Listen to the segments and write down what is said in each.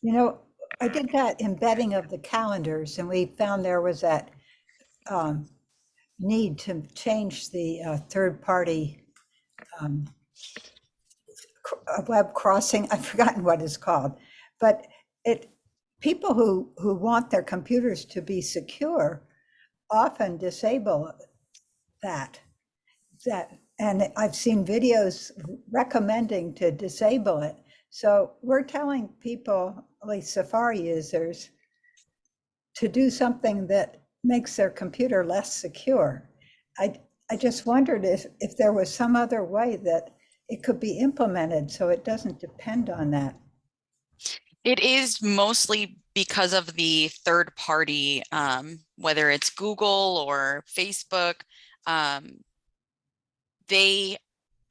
You know, I did that embedding of the calendars, and we found there was that um, need to change the third-party um, web crossing. I've forgotten what it's called, but it people who want their computers to be secure often disable that that and I've seen videos recommending to disable it. So we're telling people, at least Safari users, to do something that makes their computer less secure. I just wondered if there was some other way that it could be implemented so it doesn't depend on that. It is mostly because of the third party, whether it's Google or Facebook. Um, they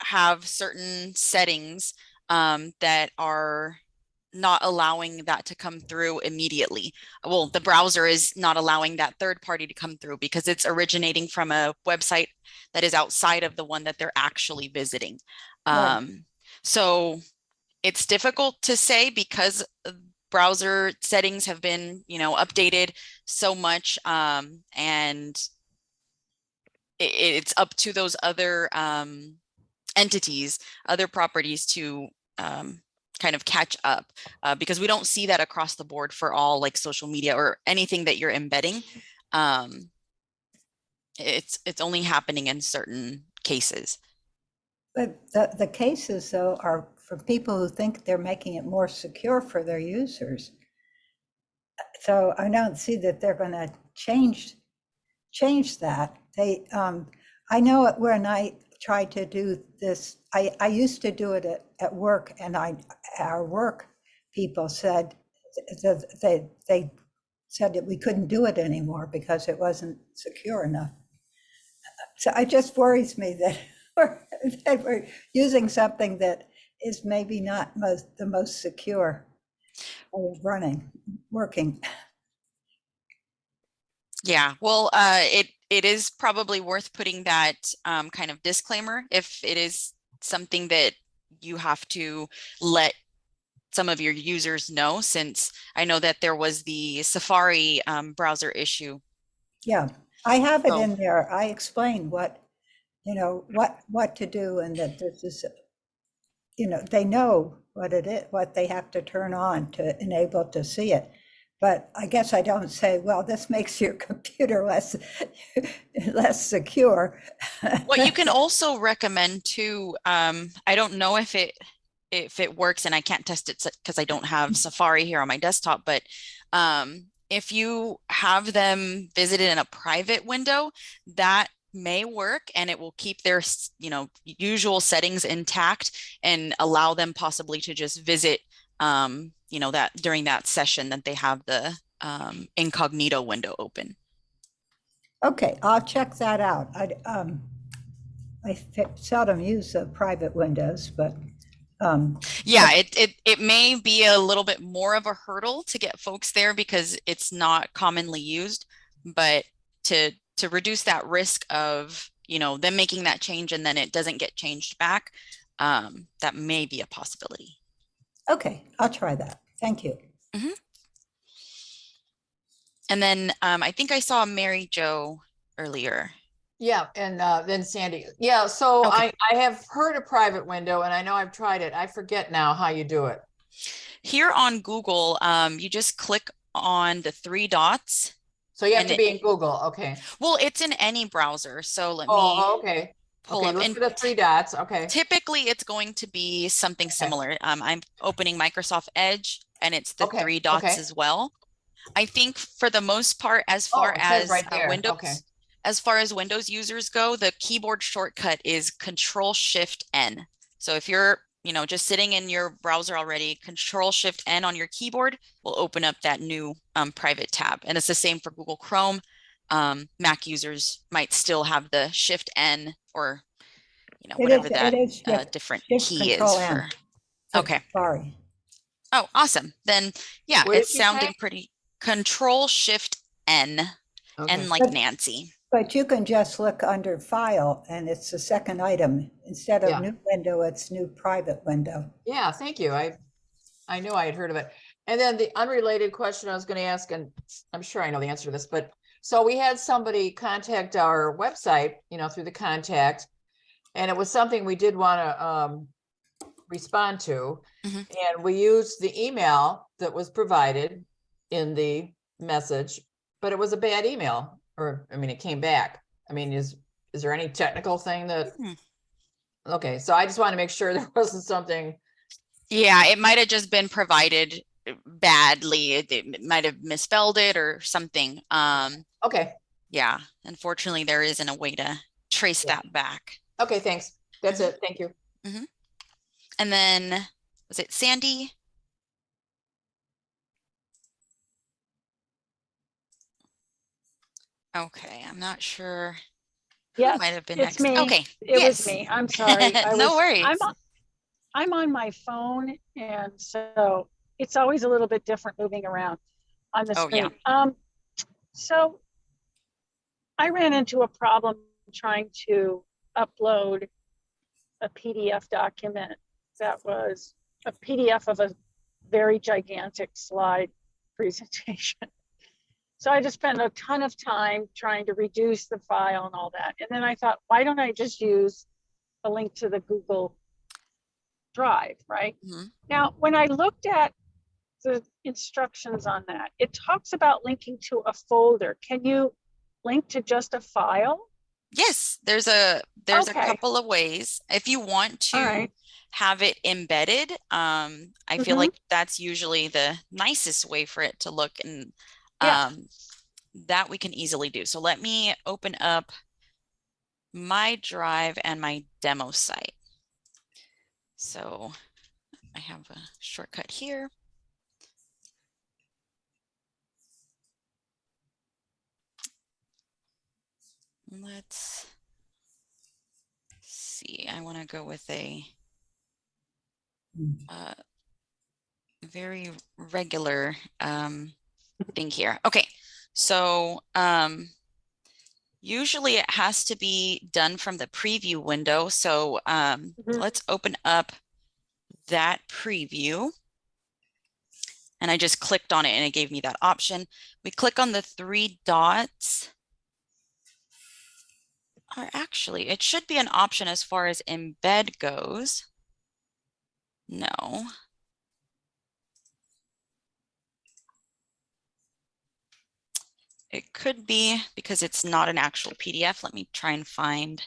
have certain settings that are not allowing that to come through immediately. Well, the browser is not allowing that third party to come through because it's originating from a website that is outside of the one that they're actually visiting. Right. So it's difficult to say because browser settings have been, updated so much, and it's up to those other entities, other properties to kind of catch up, because we don't see that across the board for all like social media or anything that you're embedding. Um, it's only happening in certain cases. But the cases, though, are for people who think they're making it more secure for their users. So I don't see that they're going to change that. I know it when I tried to do this, I used to do it at work, and our work people said that they said that we couldn't do it anymore because it wasn't secure enough. So it just worries me that that we're using something that is maybe not the most secure working. Yeah, well, it is probably worth putting that kind of disclaimer if it is something that you have to let some of your users know, since I know that there was the Safari browser issue. Yeah, I have it So in there. I explain what to do, and that this is, they know what it is, what they have to turn on to enable to see it. But I guess I don't say, well, this makes your computer less secure. what you can also recommend too, I don't know if it works, and I can't test it because I don't have Safari here on my desktop, but if you have them visited in a private window, that may work, and it will keep their usual settings intact and allow them possibly to just visit that during that session that they have the incognito window open. Okay, I'll check that out. I seldom use the private windows, but Yeah, it may be a little bit more of a hurdle to get folks there because it's not commonly used, but to reduce that risk of, them making that change and then it doesn't get changed back, that may be a possibility. okay, I'll try that. Thank you. Mhm. And then I think I saw Mary Jo earlier. Yeah, and then Sandy. Yeah, so Okay. I have heard a private window, and I know I've tried it. I forget now how you do it. Here on Google, you just click on the three dots So you have and to be in Google. Okay. well, it's in any browser. So let me Oh, okay. pull Okay, up, look and for the three dots. Okay. typically it's going to be something Okay. similar. I'm opening Microsoft Edge and it's the Okay. three dots Okay. as well. I think for the most part, Oh, it says right there. Okay. As far as Windows users go, the keyboard shortcut is Control Shift N. So if you're, just sitting in your browser already, Control Shift N on your keyboard will open up that new private tab. And it's the same for Google Chrome. Mac users might still have the Shift N, or whatever It that is different shift key is control M for. for Okay. Safari. Oh, awesome. Then yeah, What it's did you say? sounding pretty. Control Shift N, N Okay. like Nancy. But you can just look under File, and it's the second item. Instead of Yeah. new window, it's new private window. Yeah, thank you. I knew I had heard of it. And then the unrelated question I was going to ask, and I'm sure I know the answer to this, but so we had somebody contact our website, through the contact, and it was something we did want to respond to. Mhm. And we used the email that was provided in the message, but it was a bad email, or, it came back. Is there any technical thing that, Hmm. okay, so I just want to make sure there wasn't something. Yeah, it might have just been provided badly. It might have misspelled it or something. Okay, Yeah, unfortunately, there isn't a way to trace Yeah. that back. okay, thanks. That's Mhm. it. Thank you. And then, was it Sandy? Okay, I'm not sure who Yes, might have been it's next. me. Okay, It was yes. me. I'm sorry. No worries. I'm on my phone, and so it's always a little bit different moving around on the Oh, yeah. screen. So I ran into a problem trying to upload a PDF document that was a PDF of a very gigantic slide presentation. So I just spent a ton of time trying to reduce the file and all that. And then I thought, why don't I just use a link to the Google Drive, right? Mhm. Now, when I looked at the instructions on that, it talks about linking to a folder. Can you link to just a file? Yes, there's a Okay, couple of ways. If you want all to right. have it embedded, I feel like that's usually the nicest way for it to look, and Yeah, that we can easily do. So let me open up my drive and my demo site. So I have a shortcut here. Let's see. I want to go with a very regular thing here. Okay, so usually it has to be done from the preview window. So let's open up that preview. And I just clicked on it and it gave me that option. We click on the three dots. Or actually, it should be an option as far as embed goes. No. It could be because it's not an actual PDF. Let me try and find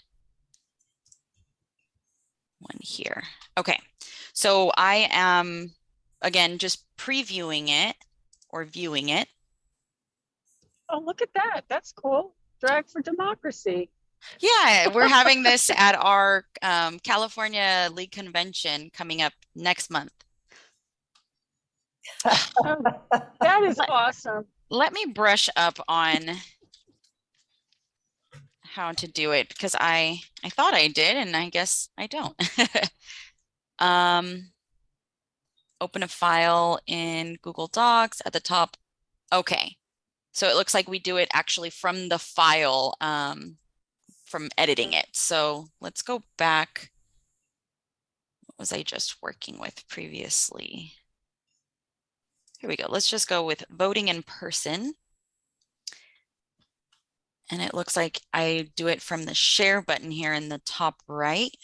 one here. Okay, so I am, again, just previewing it or viewing it. Oh, look at that. That's cool. Drag for Democracy. Yeah, we're having this at our California League Convention coming up next month. Oh, that is awesome. Let me brush up on how to do it because I thought I did and I guess I don't. Open a file in Google Docs at the top. Okay, so it looks like we do it actually from the file, from editing it. So let's go back. What was I just working with previously? Here we go. Let's just go with voting in person. And it looks like I do it from the share button here in the top right.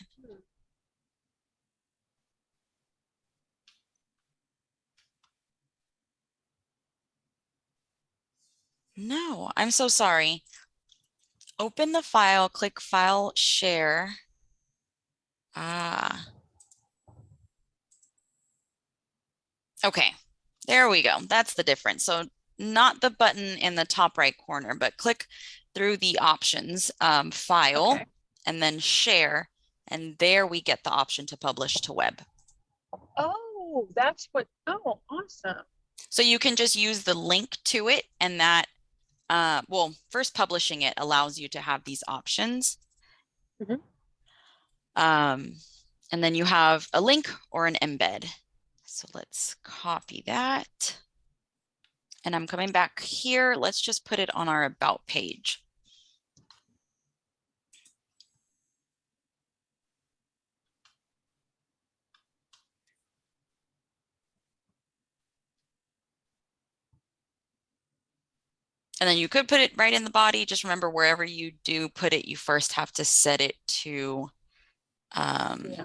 No, I'm so sorry. Open the file, click File, Share. Ah. Okay, there we go. That's the difference. So not the button in the top right corner, but click through the options, File, Okay. and then Share. And there we get the option to publish to web. Oh, that's what, oh, awesome. So you can just use the link to it, and that, well, first publishing it allows you to have these options. And then you have a link or an embed. So let's copy that. And I'm coming back here. Let's just put it on our About page. And then you could put it right in the body. Just remember, wherever you do put it, you first have to set it to Yeah.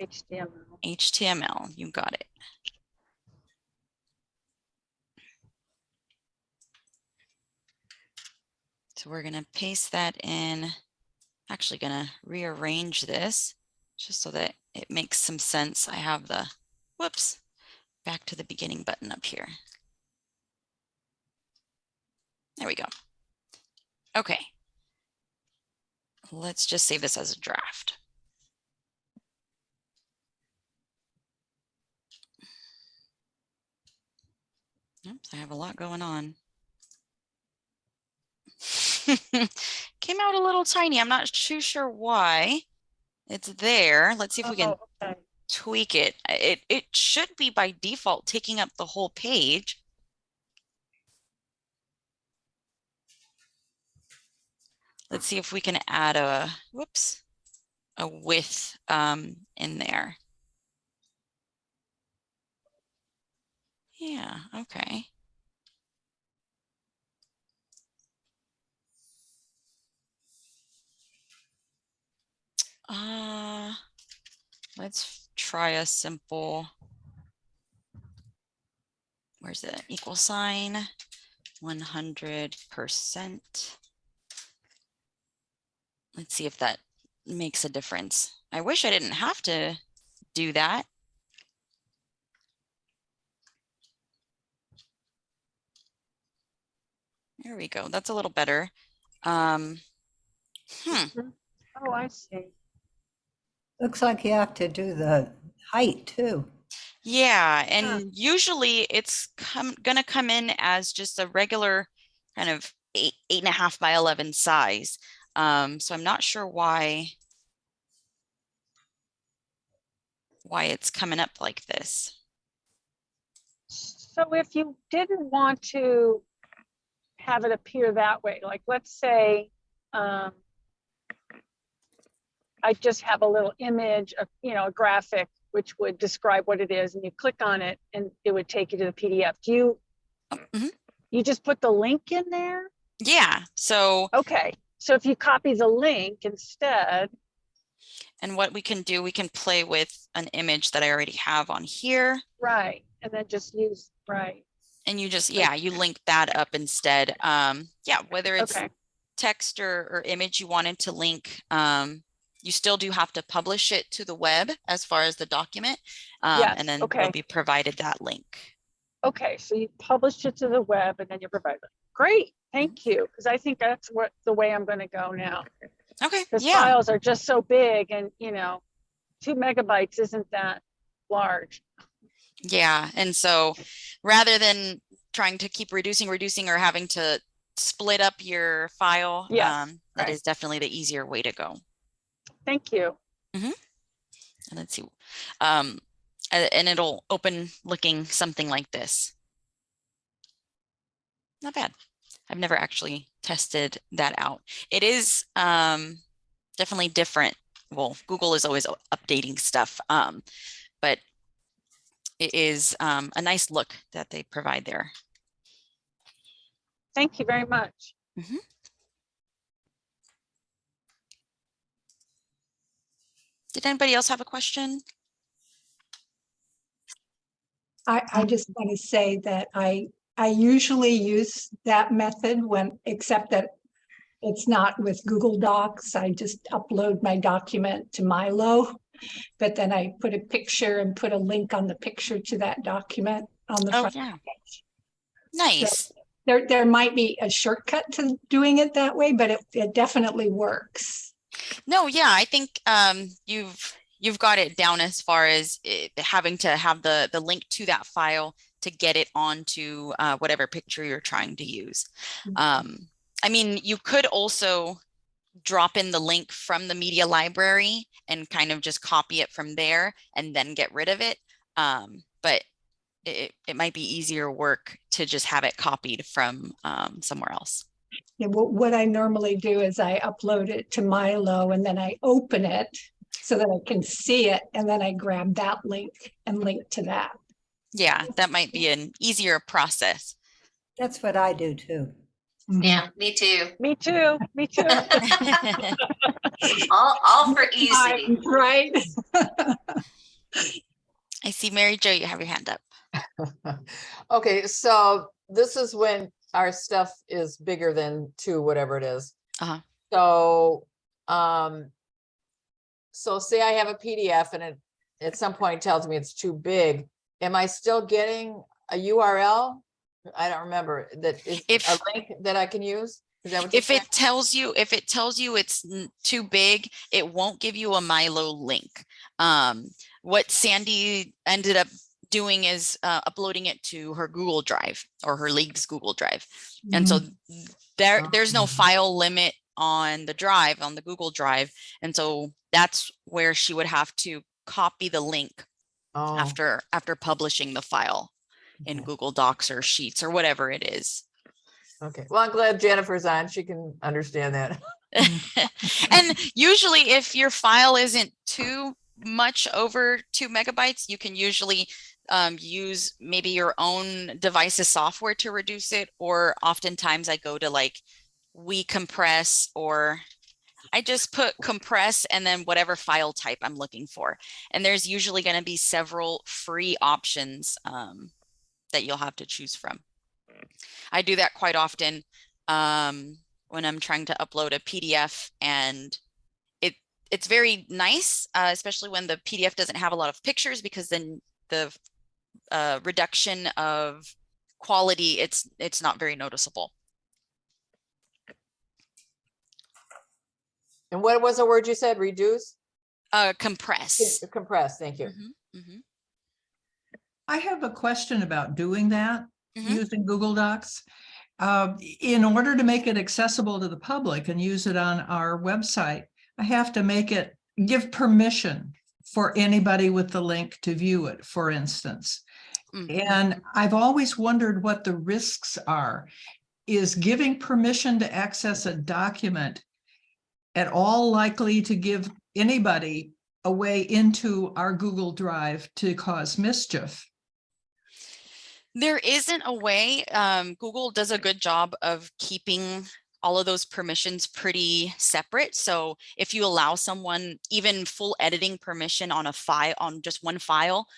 HTML. HTML. You got it. So we're going to paste that in. Actually going to rearrange this just so that it makes some sense. I have the, whoops, back to the beginning button up here. There we go. Okay. Let's just save this as a draft. Oops, I have a lot going on. Came out a little tiny. I'm not too sure why. It's there. Let's see if we can Okay. tweak it. It should be by default taking up the whole page. Let's see if we can add a, whoops, a width in there. Yeah, okay. Let's try a simple, where's the equal sign? 100%. Let's see if that makes a difference. I wish I didn't have to do that. There we go. That's a little better. Oh, I see. Looks like you have to do the height too. Yeah, and usually it's gonna come in as just a regular kind of 8.5 by 11 size. So I'm not sure why it's coming up like this. So if you didn't want to have it appear that way, like let's say I just have a little image, a graphic, which would describe what it is, and you click on it and it would take you to the PDF. Do you just put the link in there? Yeah, so Okay, so if you copy the link instead. and what we can do, we can play with an image that I already have on here. Right, and then just use, right. And you just, yeah, you link that up instead. Yeah, whether it's text or image you wanted to link, you still do have to publish it to the web as far as the document. Yes, and then okay. you'll be provided that link. Okay, so you publish it to the web and then you provide it. Great, thank you. Because I think that's the way I'm going to go now. Okay, Because yeah. files are just so big, and 2 megabytes isn't that large. Yeah, and so rather than trying to keep reducing or having to split up your file, Yes, that is definitely the easier way to go. Thank you. And let's see, and it'll open looking something like this. Not bad. I've never actually tested that out. It is definitely different. Well, Google is always updating stuff, but it is a nice look that they provide there. Thank you very much. Did anybody else have a question? I just want to say that I usually use that method except that it's not with Google Docs. I just upload my document to MyLO, but then I put a picture and put a link on the picture to that document on the front page. Nice. So there might be a shortcut to doing it that way, but it definitely works. No, yeah, I think you've got it down as far as having to have the link to that file to get it onto whatever picture you're trying to use. I mean, you could also drop in the link from the media library and kind of just copy it from there and then get rid of it. But it might be easier work to just have it copied from somewhere else. Yeah, what I normally do is I upload it to MyLO and then I open it so that I can see it, and then I grab that link and link to that. Yeah, that might be an easier process. That's what I do too. Yeah, me too. Me too. Me too. All for easy. Right? I see Mary Jo, you have your hand up. Okay, so this is when our stuff is bigger than 2, whatever it is. Uh-huh. So, so say I have a PDF and it at some point tells me it's too big. Am I still getting a URL? I don't remember that is a link that I can use. Is that what you're If saying? it tells you it's too big, it won't give you a MyLO link. What Sandy ended up doing is uploading it to her Google Drive or her league's Google Drive. And so there's no file limit on the drive, on the Google Drive. And so that's where she would have to copy the link Oh, after publishing the file in okay. Google Docs or Sheets or whatever it is. Okay, well, I'm glad Jennifer's on. She can understand that. And usually if your file isn't too much over 2 megabytes, you can usually use maybe your own device's software to reduce it. Or oftentimes I go to like WeCompress, or I just put compress and then whatever file type I'm looking for. And there's usually going to be several free options that you'll have to choose from. I do that quite often when I'm trying to upload a PDF, and it's very nice, especially when the PDF doesn't have a lot of pictures, because then the reduction of quality, it's not very noticeable. And what was the word you said? Reduce? Compress. Compress, thank you. I have a question about doing that Mhm. using Google Docs. In order to make it accessible to the public and use it on our website, I have to give permission for anybody with the link to view it, for instance. And I've always wondered what the risks are. Is giving permission to access a document at all likely to give anybody a way into our Google Drive to cause mischief? There isn't a way. Google does a good job of keeping all of those permissions pretty separate. So if you allow someone even full editing permission on a file, on just one file,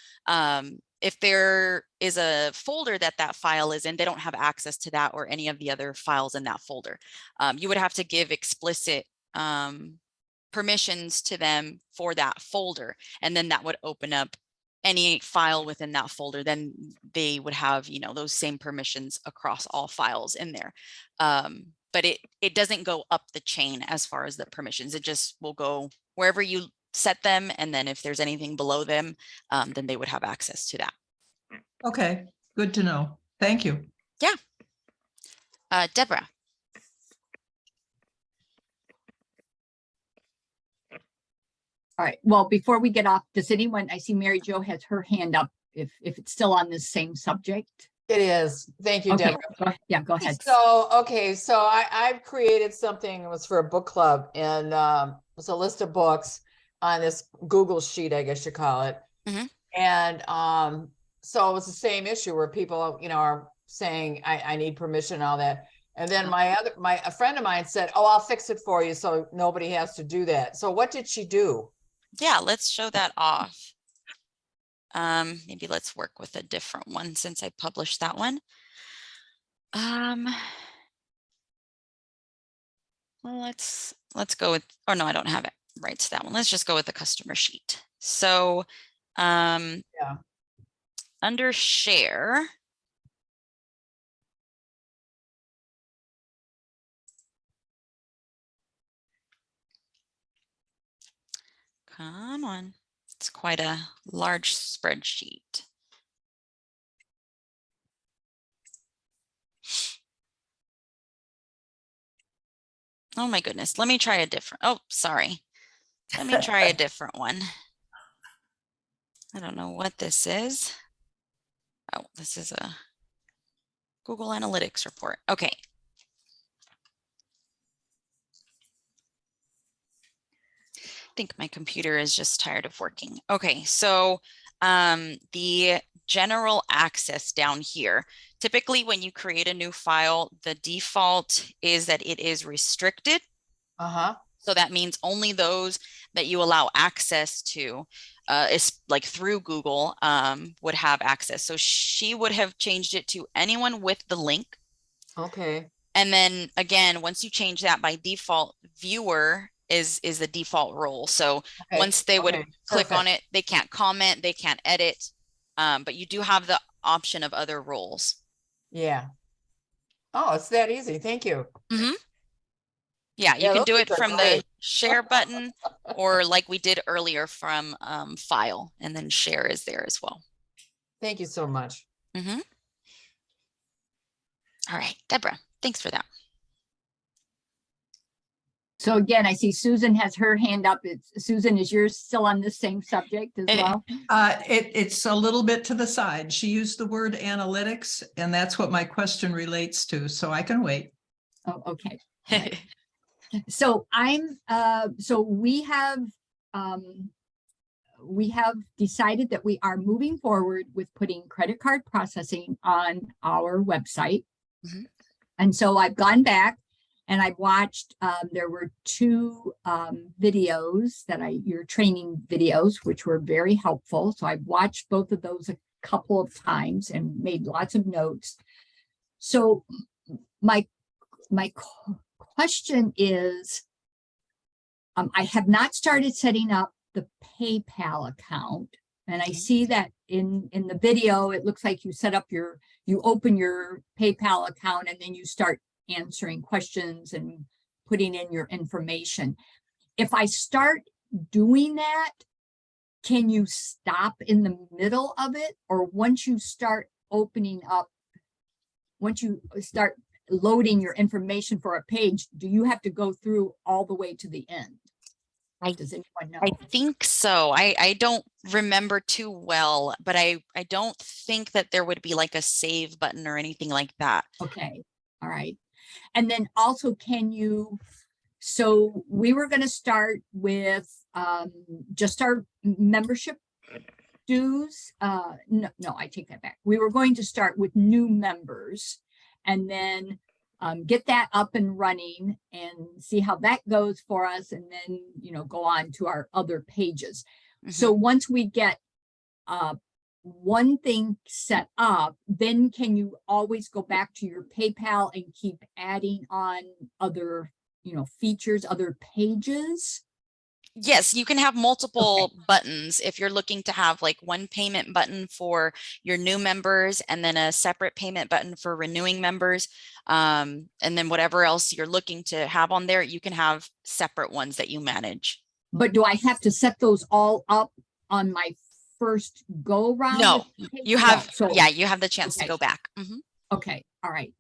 if there is a folder that file is in, they don't have access to that or any of the other files in that folder. You would have to give explicit permissions to them for that folder, and then that would open up any file within that folder. Then they would have, those same permissions across all files in there. But it doesn't go up the chain as far as the permissions. It just will go wherever you set them, and then if there's anything below them, then they would have access to that. Okay, good to know. Thank you. Yeah. Deborah. All right, well, before we get off, does anyone, I see Mary Jo has her hand up, if it's still on this same subject. It is. Thank you, Okay, Deborah. yeah, go ahead. So, okay, so I've created something, it was for a book club, and it's a list of books on this Google sheet, I guess you call it. And so it was the same issue where people, are saying, I need permission and all that. And then a friend of mine said, oh, I'll fix it for you so nobody has to do that. So what did she do? Yeah, let's show that off. Maybe let's work with a different one since I published that one. Well, let's go with, or no, I don't have it right to that one. Let's just go with the customer sheet. So under share, come on, it's quite a large spreadsheet. Oh my goodness, let me try a different, oh, sorry. Let me try a different one. I don't know what this is. Oh, this is a Google Analytics report. Okay. I think my computer is just tired of working. Okay, so the general access down here. Typically, when you create a new file, the default is that it is restricted. Uh-huh. So that means only those that you allow access to, is like through Google, would have access. So she would have changed it to anyone with the link. Okay. And then again, once you change that, by default, viewer is the default role. So Okay. once they would Okay. click on Perfect. it, they can't comment, they can't edit, but you do have the option of other roles. Yeah. Oh, it's that easy. Thank you. Mhm. Yeah, you Yeah, can those do it things are from the great. share button, or like we did earlier from file, and then share is there as well. Thank you so much. Mhm. All right, Deborah, thanks for that. So again, I see Susan has her hand up. Susan, is yours still on the same subject as well? It's a little bit to the side. She used the word analytics, and that's what my question relates to, so I can wait. Oh, okay. All right. So so we have decided that we are moving forward with putting credit card processing on our website. Mhm. And so I've gone back and I've watched, there were two videos your training videos, which were very helpful. So I've watched both of those a couple of times and made lots of notes. So my question is, I have not started setting up the PayPal account. And I see that in the video, it looks like you open your PayPal account and then you start answering questions and putting in your information. If I start doing that, can you stop in the middle of it? Or once you start loading your information for a page, do you have to go through all the way to the end? Does anyone know? I think so. I don't remember too well, but I don't think that there would be like a save button or anything like that. Okay. All right. And then also, so we were going to start with just our membership dues. No, I take that back. We were going to start with new members and then get that up and running and see how that goes for us. And then, go on to our other pages. Mhm. So once we get one thing set up, then can you always go back to your PayPal and keep adding on other, features, other pages? Yes, you can have multiple buttons if you're looking to have like one payment button for your new members and then a separate payment button for renewing members. And then whatever else you're looking to have on there, you can have separate ones that you manage. But do I have to set those all up on my first go round? No, you have, so yeah, you have the chance to okay. go back. Mhm. Okay. All right.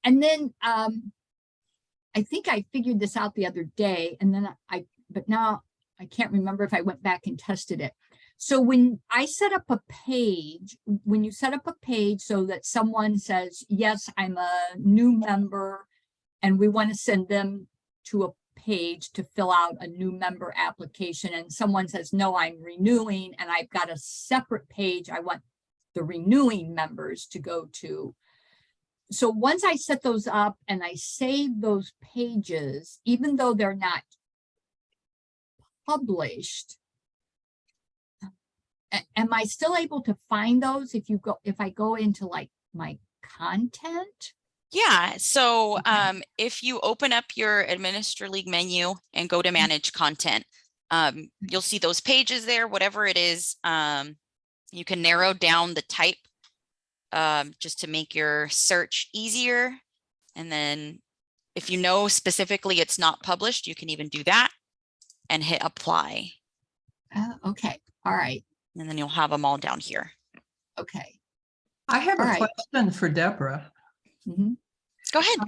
And then I think I figured this out the other day, and then but now I can't remember if I went back and tested it. So when I set up a page, when you set up a page so that someone says, yes, I'm a new member, and we want to send them to a page to fill out a new member application, and someone says, no, I'm renewing, and I've got a separate page I want the renewing members to go to. So once I set those up and I save those pages, even though they're not published, am I still able to find those if I go into like my content? Yeah, so if you open up your Administer League menu and go to manage content, you'll see those pages there, whatever it is. You can narrow down the type just to make your search easier. And then if you know specifically it's not published, you can even do that and hit apply. Okay, all right. And then you'll have them all down here. Okay. I have All a right. question for Deborah. Mhm. Go ahead.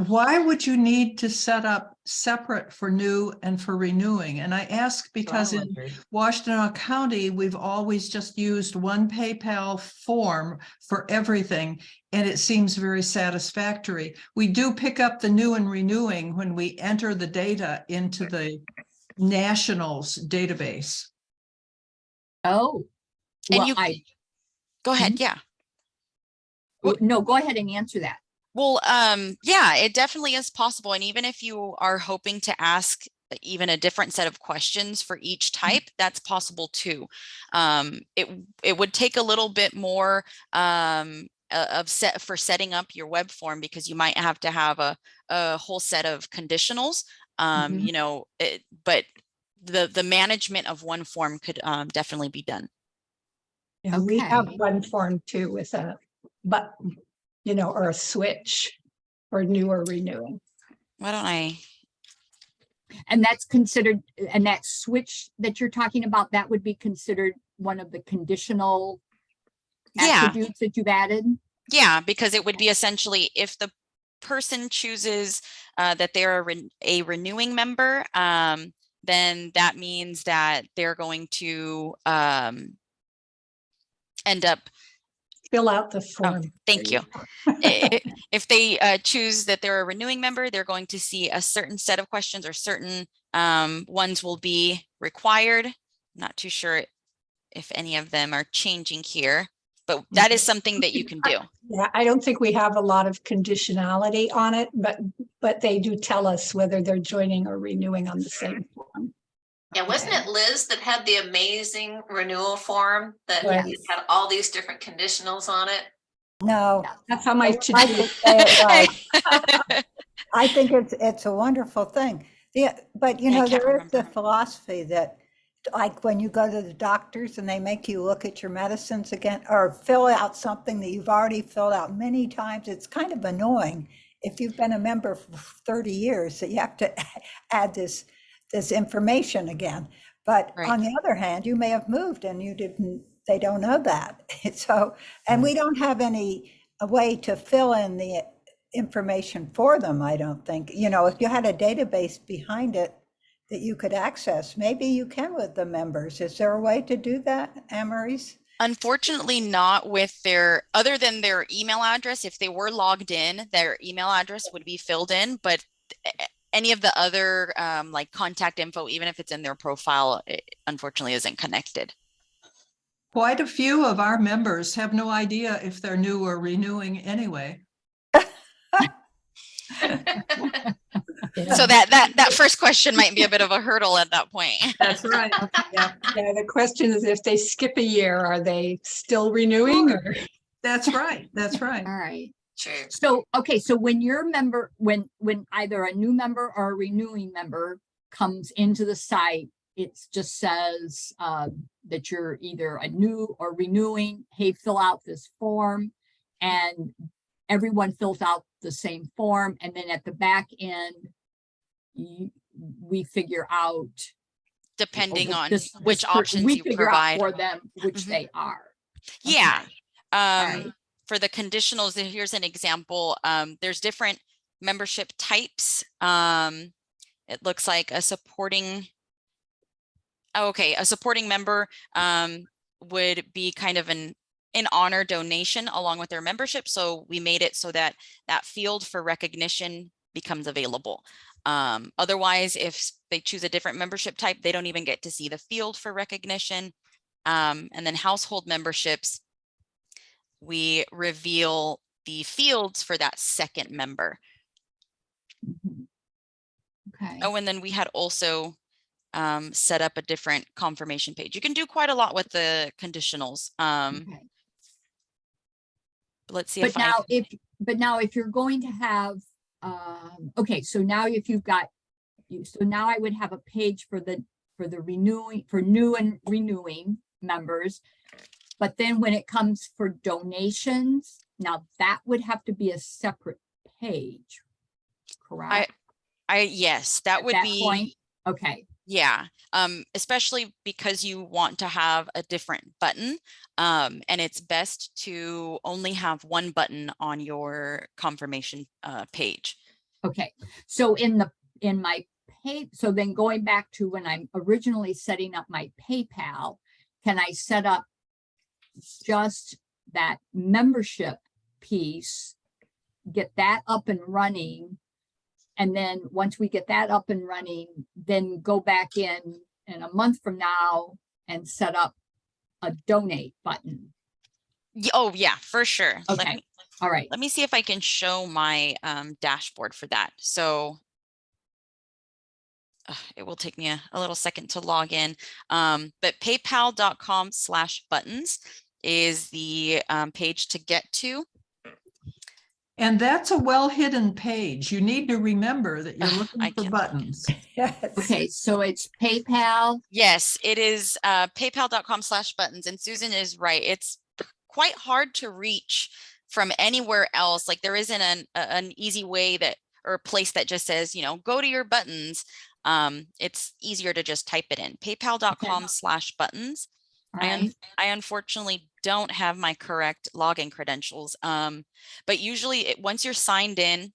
Why would you need to set up separate for new and for renewing? And I ask because in Washtenaw County, we've always just used one PayPal form for everything, and it seems very satisfactory. We do pick up the new and renewing when we enter the data into the Nationals database. Oh, And well, you, I Go ahead. Yeah. Well- No, go ahead and answer that. Well, yeah, it definitely is possible. And even if you are hoping to ask even a different set of questions for each type, that's possible too. It would take a little bit more for setting up your web form, because you might have to have a whole set of conditionals, Mhm. you know, but the management of one form could definitely be done. Yeah, we have Okay. one form too with a button, you know, or a switch for new or renewing. Why don't I? And that's considered, and that switch that you're talking about, that would be considered one of the conditional Yeah. attributes that you've added? Yeah, because it would be essentially if the person chooses that they're a renewing member, then that means that they're going to end up. Fill out the form. Thank you. If they choose that they're a renewing member, they're going to see a certain set of questions, or certain ones will be required. Not too sure if any of them are changing here, but that is something that you can do. Yeah, I don't think we have a lot of conditionality on it, but they do tell us whether they're joining or renewing on the same form. Yeah, wasn't it Liz that had the amazing renewal form that Yes. had all these different conditionals on it? No, That's how my I to-do. could say it right. I think it's a wonderful thing. Yeah, but you Yeah, I know, can't there is the remember. philosophy that, like when you go to the doctors and they make you look at your medicines again, or fill out something that you've already filled out many times, it's kind of annoying if you've been a member for 30 years that you have to add this information again. But Right. on the other hand, you may have moved and they don't know that. So, and we don't have a way to fill in the information for them, I don't think. You know, if you had a database behind it that you could access, maybe you can with the members. Is there a way to do that, Anne-Maurice? Unfortunately, not with other than their email address. If they were logged in, their email address would be filled in, but any of the other like contact info, even if it's in their profile, it unfortunately isn't connected. Quite a few of our members have no idea if they're new or renewing anyway. So that first question might be a bit of a hurdle at that point. That's right. Yeah, Yeah, the question is if they skip a year, are they still renewing or? that's right. That's right. All right. True. So, okay, so when your member, when either a new member or a renewing member comes into the site, it just says that you're either a new or renewing, hey, fill out this form, and everyone fills out the same form. And then at the back end, we figure out Depending on this which person- options we you figure out provide. for them which Mhm. they are. Yeah. Okay. right. For the conditionals, here's an example. There's different membership types. It looks like a supporting. Okay, a supporting member would be kind of an honor donation along with their membership. So we made it so that that field for recognition becomes available. Otherwise, if they choose a different membership type, they don't even get to see the field for recognition. And then household memberships, we reveal the fields for that second member. Mhm. Okay. Oh, and then we had also set up a different confirmation page. You can do quite a lot with the conditionals. Okay. Let's see But if now if you're going to have, okay, so now if you've got, so now I would have a page for the renewing, for new and renewing members. But then when it comes for donations, now that would have to be a separate page, correct? yes, that At would that be, point? Okay, yeah. Especially because you want to have a different button. And it's best to only have one button on your confirmation page. okay. So in my pay, so then going back to when I'm originally setting up my PayPal, can I set up just that membership piece, get that up and running? And then once we get that up and running, then go back in a month from now and set up a donate button. Oh, yeah, for sure. Okay. All right. Let me see if I can show my dashboard for that. So it will take me a little second to log in. But paypal.com/buttons is the page to get to. And that's a well-hidden page. You need to remember that you're looking I for can- buttons. Yes. Okay, so it's PayPal. Yes, it is paypal.com/buttons. And Susan is right. It's quite hard to reach from anywhere else. Like there isn't an easy way that, or a place that just says, you know, go to your buttons. It's easier to just type it in paypal.com/buttons. All right. I unfortunately don't have my correct login credentials. But usually once you're signed in,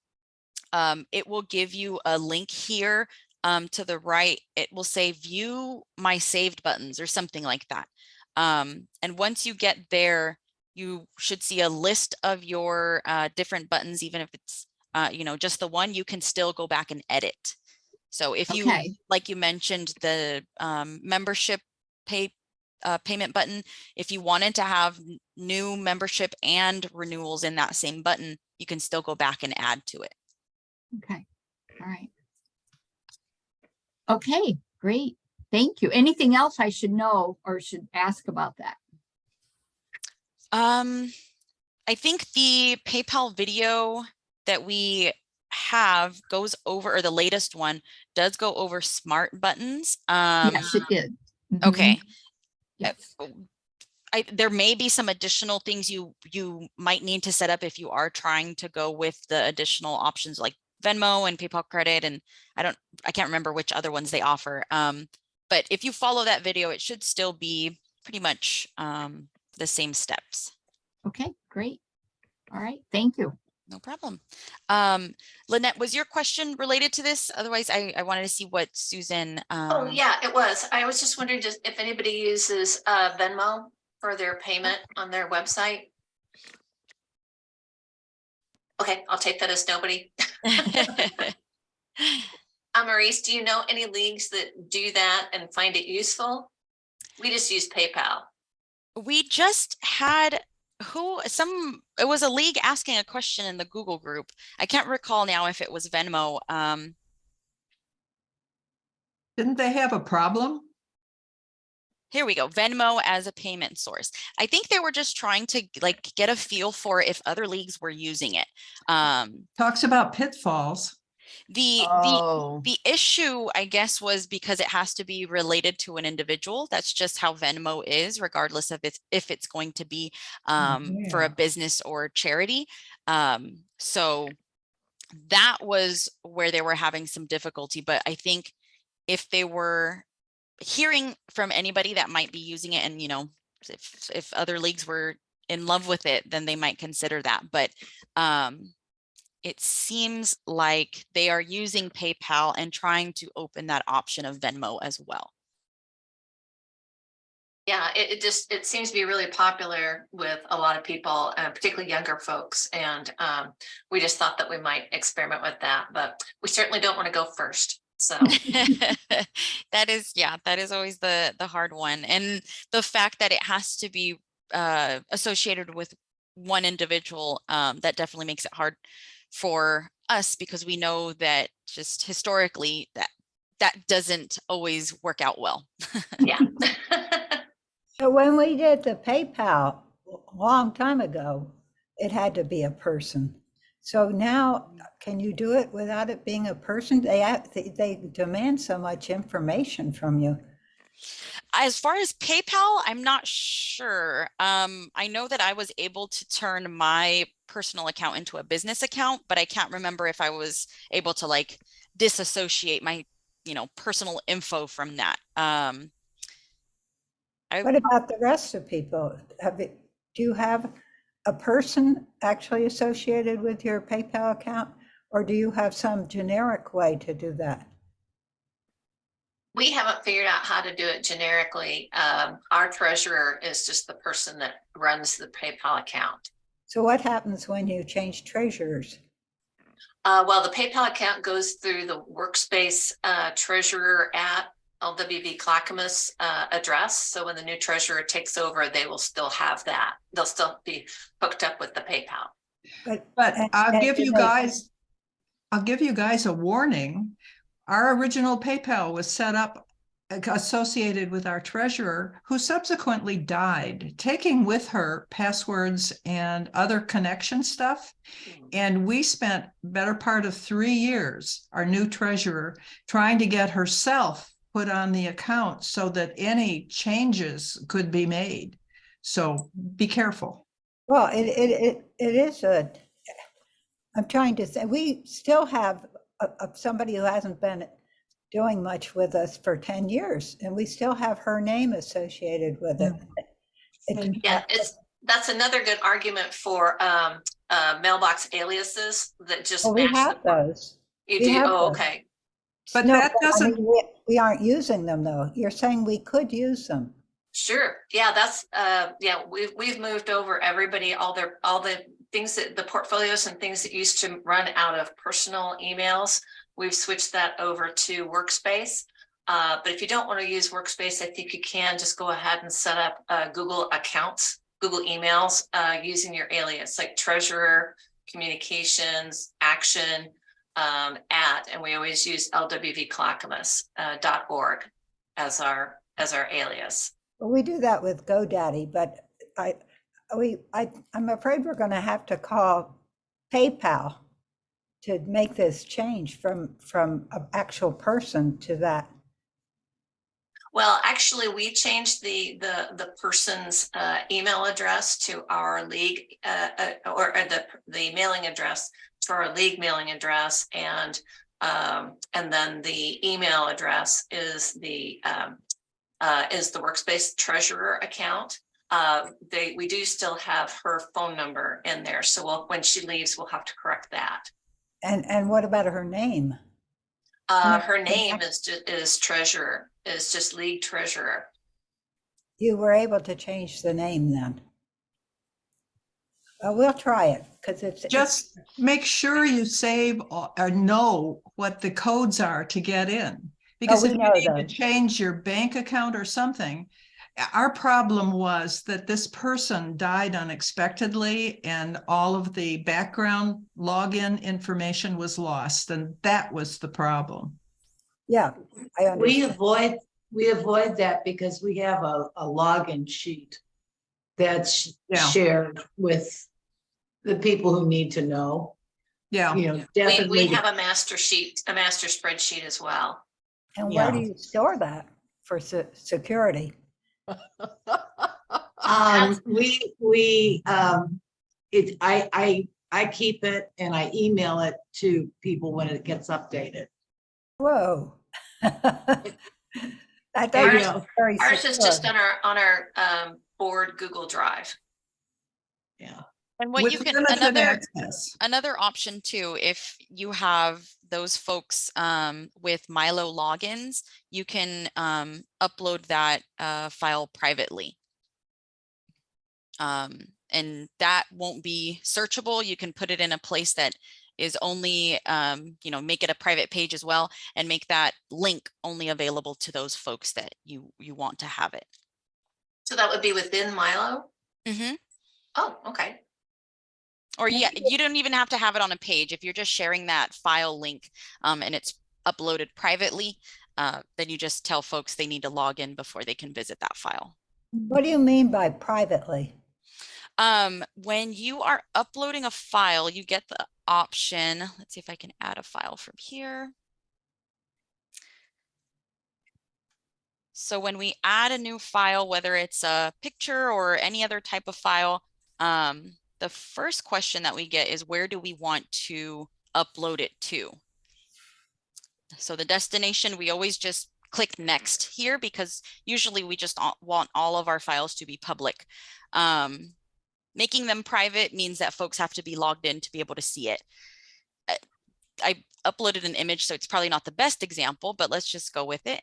it will give you a link here to the right. It will say view my saved buttons or something like that. And once you get there, you should see a list of your different buttons, even if it's you know, just the one. You can still go back and edit. So if you, Okay. like you mentioned, the membership payment button, if you wanted to have new membership and renewals in that same button, you can still go back and add to it. Okay. All right. Okay, great. Thank you. Anything else I should know or should ask about that? I think the PayPal video that we have goes over, or the latest one does go over smart buttons. Yes, it did. Mhm. Okay. Yes. There may be some additional things you might need to set up if you are trying to go with the additional options like Venmo and PayPal credit, and I can't remember which other ones they offer. But if you follow that video, it should still be pretty much the same steps. Okay, great. All right, thank you. No problem. Lynette, was your question related to this? Otherwise, I wanted to see what Susan. Oh, yeah, it was. I was just wondering just if anybody uses Venmo for their payment on their website. Okay, I'll take that as nobody. Maurice, do you know any leagues that do that and find it useful? We just use PayPal. We just had it was a league asking a question in the Google group. I can't recall now if it was Venmo. Didn't they have a problem? Here we go. Venmo as a payment source. I think they were just trying to like get a feel for if other leagues were using it. Talks about pitfalls. The issue, I guess, was because it has to be related to an individual. That's just how Venmo is, regardless of if it's going to be for a business or charity. So that was where they were having some difficulty. But I think if they were hearing from anybody that might be using it, and you know, if other leagues were in love with it, then they might consider that. But it seems like they are using PayPal and trying to open that option of Venmo as well. Yeah, it seems to be really popular with a lot of people, particularly younger folks. And we just thought that we might experiment with that, but we certainly don't want to go first. So that is always the hard one. And the fact that it has to be associated with one individual, that definitely makes it hard for us, because we know that just historically that doesn't always work out well. yeah. So when we did the PayPal a long time ago, it had to be a person. So now, can you do it without it being a person? They demand so much information from you. As far as PayPal, I'm not sure. I know that I was able to turn my personal account into a business account, but I can't remember if I was able to like disassociate my, you know, personal info from that. What about the rest of people? Do you have a person actually associated with your PayPal account, or do you have some generic way to do that? We haven't figured out how to do it generically. Our treasurer is just the person that runs the PayPal account. So what happens when you change treasurers? Well, the PayPal account goes through the Workspace treasurer at LWV Clackamas address. So when the new treasurer takes over, they will still have that. They'll still be hooked up with the PayPal. But and- I'll and give do you they- guys, I'll give you guys a warning. Our original PayPal was set up associated with our treasurer, who subsequently died, taking with her passwords and other connection stuff. And we spent better part of 3 years, our new treasurer, trying to get herself put on the account so that any changes could be made. So be careful. Well, it is I'm trying to say, we still have somebody who hasn't been doing much with us for 10 years, and we still have her name associated with it. Yeah, that's another good argument for mailbox aliases that just Well, we match have the. those. You we do? have Oh, those. okay. But No, that I doesn't, mean, we aren't using them though. You're saying we could use them. Sure. Yeah, that's yeah, we've moved over everybody, all the things that the portfolios and things that used to run out of personal emails. We've switched that over to Workspace. But if you don't want to use Workspace, I think you can just go ahead and set up Google accounts, Google emails using your alias, like treasurer, communications, action, at, and we always use lwvclackamas.org as our alias. Well, we do that with GoDaddy, but I'm afraid we're going to have to call PayPal to make this change from an actual person to that. Well, actually, we changed the person's email address to our league or the mailing address to our league mailing address, and then the email address is the Workspace treasurer account. We do still have her phone number in there, so when she leaves, we'll have to correct that. And what about her name? Her name is treasurer, is just league treasurer. You were able to change the name then? Well, we'll try it because just make sure you save or know what the codes are to get in. Because we if you know need to those. change your bank account or something, our problem was that this person died unexpectedly and all of the background login information was lost, and that was the problem. Yeah, I understand. We avoid that because we have a login sheet that's shared with the people who need to know. Yeah. You know, definitely. We have a master spreadsheet as well. And where do you store that for security? I keep it and I email it to people when it gets updated. Whoa. That Ours- doesn't very Ours is just secure. on our board Google Drive. Yeah. And what With you can, limited access. another option too, if you have those folks with MyLO logins, you can upload that file privately. And that won't be searchable. You can put it in a place that is only, make it a private page as well, and make that link only available to those folks that you want to have it. So that would be within MyLO? Mm-hmm. Oh, okay. Or yeah, you don't even have to have it on a page. If you're just sharing that file link and it's uploaded privately, then you just tell folks they need to log in before they can visit that file. What do you mean by privately? When you are uploading a file, you get the option. Let's see if I can add a file from here. So when we add a new file, whether it's a picture or any other type of file, the first question that we get is, where do we want to upload it to? So the destination, we always just click next here because usually we just want all of our files to be public. Making them private means that folks have to be logged in to be able to see it. I uploaded an image, so it's probably not the best example, but let's just go with it.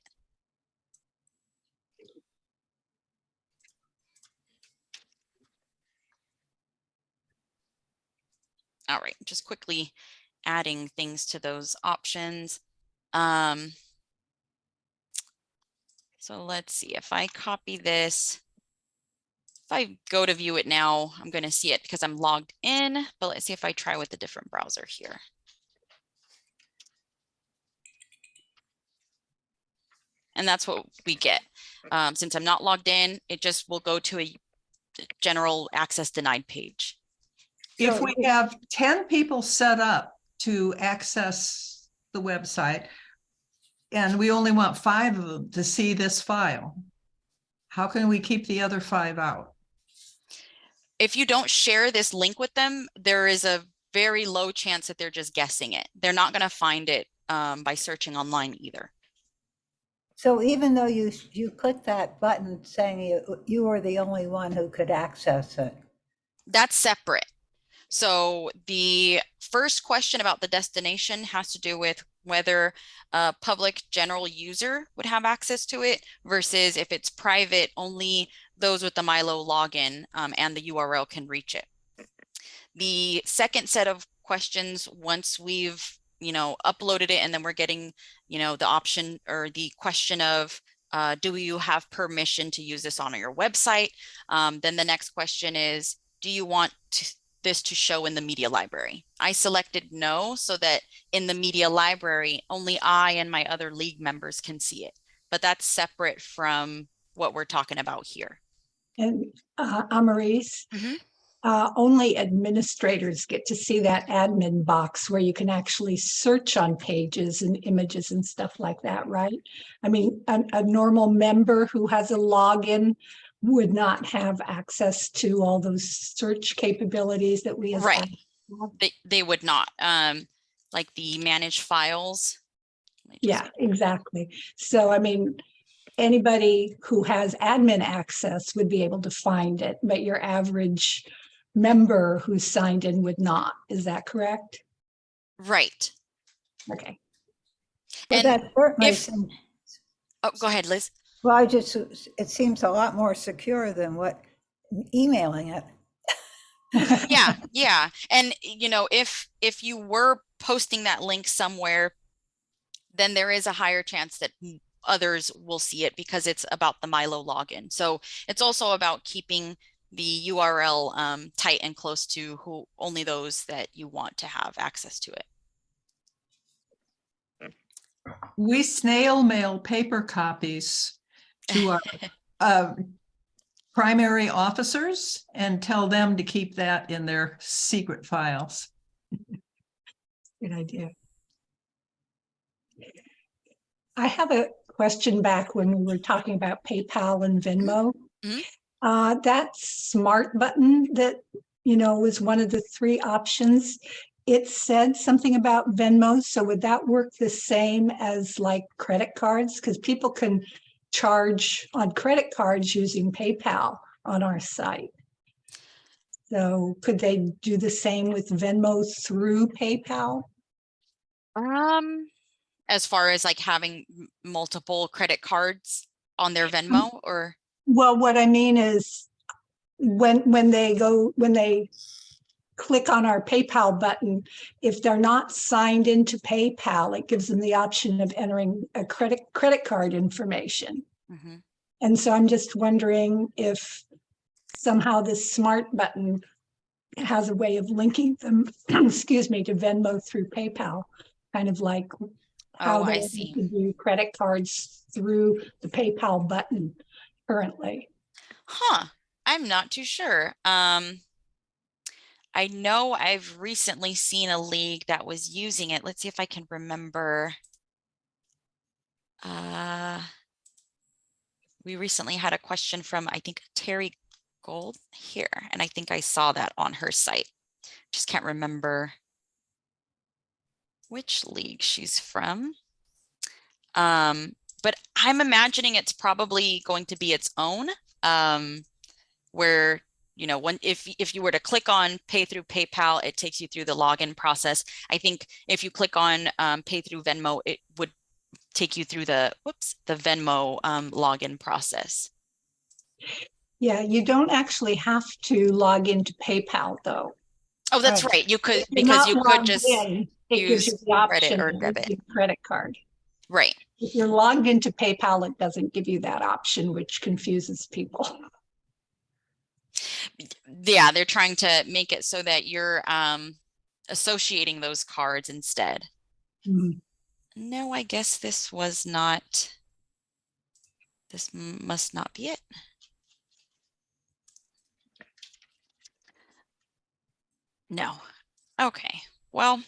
All right, just quickly adding things to those options. So let's see if I copy this. If I go to view it now, I'm going to see it because I'm logged in, but let's see if I try with a different browser here. And that's what we get. Since I'm not logged in, it just will go to a general access denied page. If So we have 10 people set up to access the website, and we only want 5 of them to see this file, how can we keep the other 5 out? If you don't share this link with them, there is a very low chance that they're just guessing it. They're not going to find it by searching online either. So even though you click that button saying you were the only one who could access it. That's separate. So the first question about the destination has to do with whether a public general user would have access to it versus if it's private, only those with the MyLO login and the URL can reach it. The second set of questions, once we've uploaded it, and then we're getting the option or the question of do you have permission to use this on your website? Then the next question is, do you want this to show in the media library? I selected no, so that in the media library, only I and my other league members can see it. But that's separate from what we're talking about here. And Amaris, only administrators get to see that admin box where you can actually search on pages and images and stuff like that, right? I mean, a normal member who has a login would not have access to all those search capabilities that we as Right. admins They would not. Like the manage files. Yeah, exactly. So, I mean, anybody who has admin access would be able to find it, but your average member who's signed in would not. Is that correct? Right. Okay. Well, And that certainly if- seems, Oh, go ahead, Liz. well, it seems a lot more secure than what emailing it. Yeah. And if you were posting that link somewhere, then there is a higher chance that others will see it because it's about the MyLO login. So it's also about keeping the URL tight and close to only those that you want to have access to it. We snail mail paper copies to our primary officers and tell them to keep that in their secret files. Good idea. I have a question back when we were talking about PayPal and Venmo. That smart button that, was one of the 3 options. It said something about Venmo. So would that work the same as like credit cards? Because people can charge on credit cards using PayPal on our site. So could they do the same with Venmo through PayPal? As far as like having multiple credit cards on their Venmo or? Well, what I mean is when they click on our PayPal button, if they're not signed into PayPal, it gives them the option of entering a credit card information. And so I'm just wondering if somehow this smart button has a way of linking them, excuse me, to Venmo through PayPal, kind of like how I they see. can do credit cards through the PayPal button currently. I'm not too sure. I know I've recently seen a league that was using it. Let's see if I can remember. We recently had a question from, I think, Terry Gold here, and I think I saw that on her site. Just can't remember which league she's from. But I'm imagining it's probably going to be its own, where if you were to click on pay through PayPal, it takes you through the login process. I think if you click on pay through Venmo, it would take you through the Venmo login process. Yeah, you don't actually have to log into PayPal though. Oh, that's right. You could, If you're because not you could logged just in, it gives you use the credit option or to use debit. your credit card. Right. If you're logged into PayPal, it doesn't give you that option, which confuses people. Yeah, they're trying to make it so that you're associating those cards instead. No, I guess this was not, this must not be it. No. Okay. Well,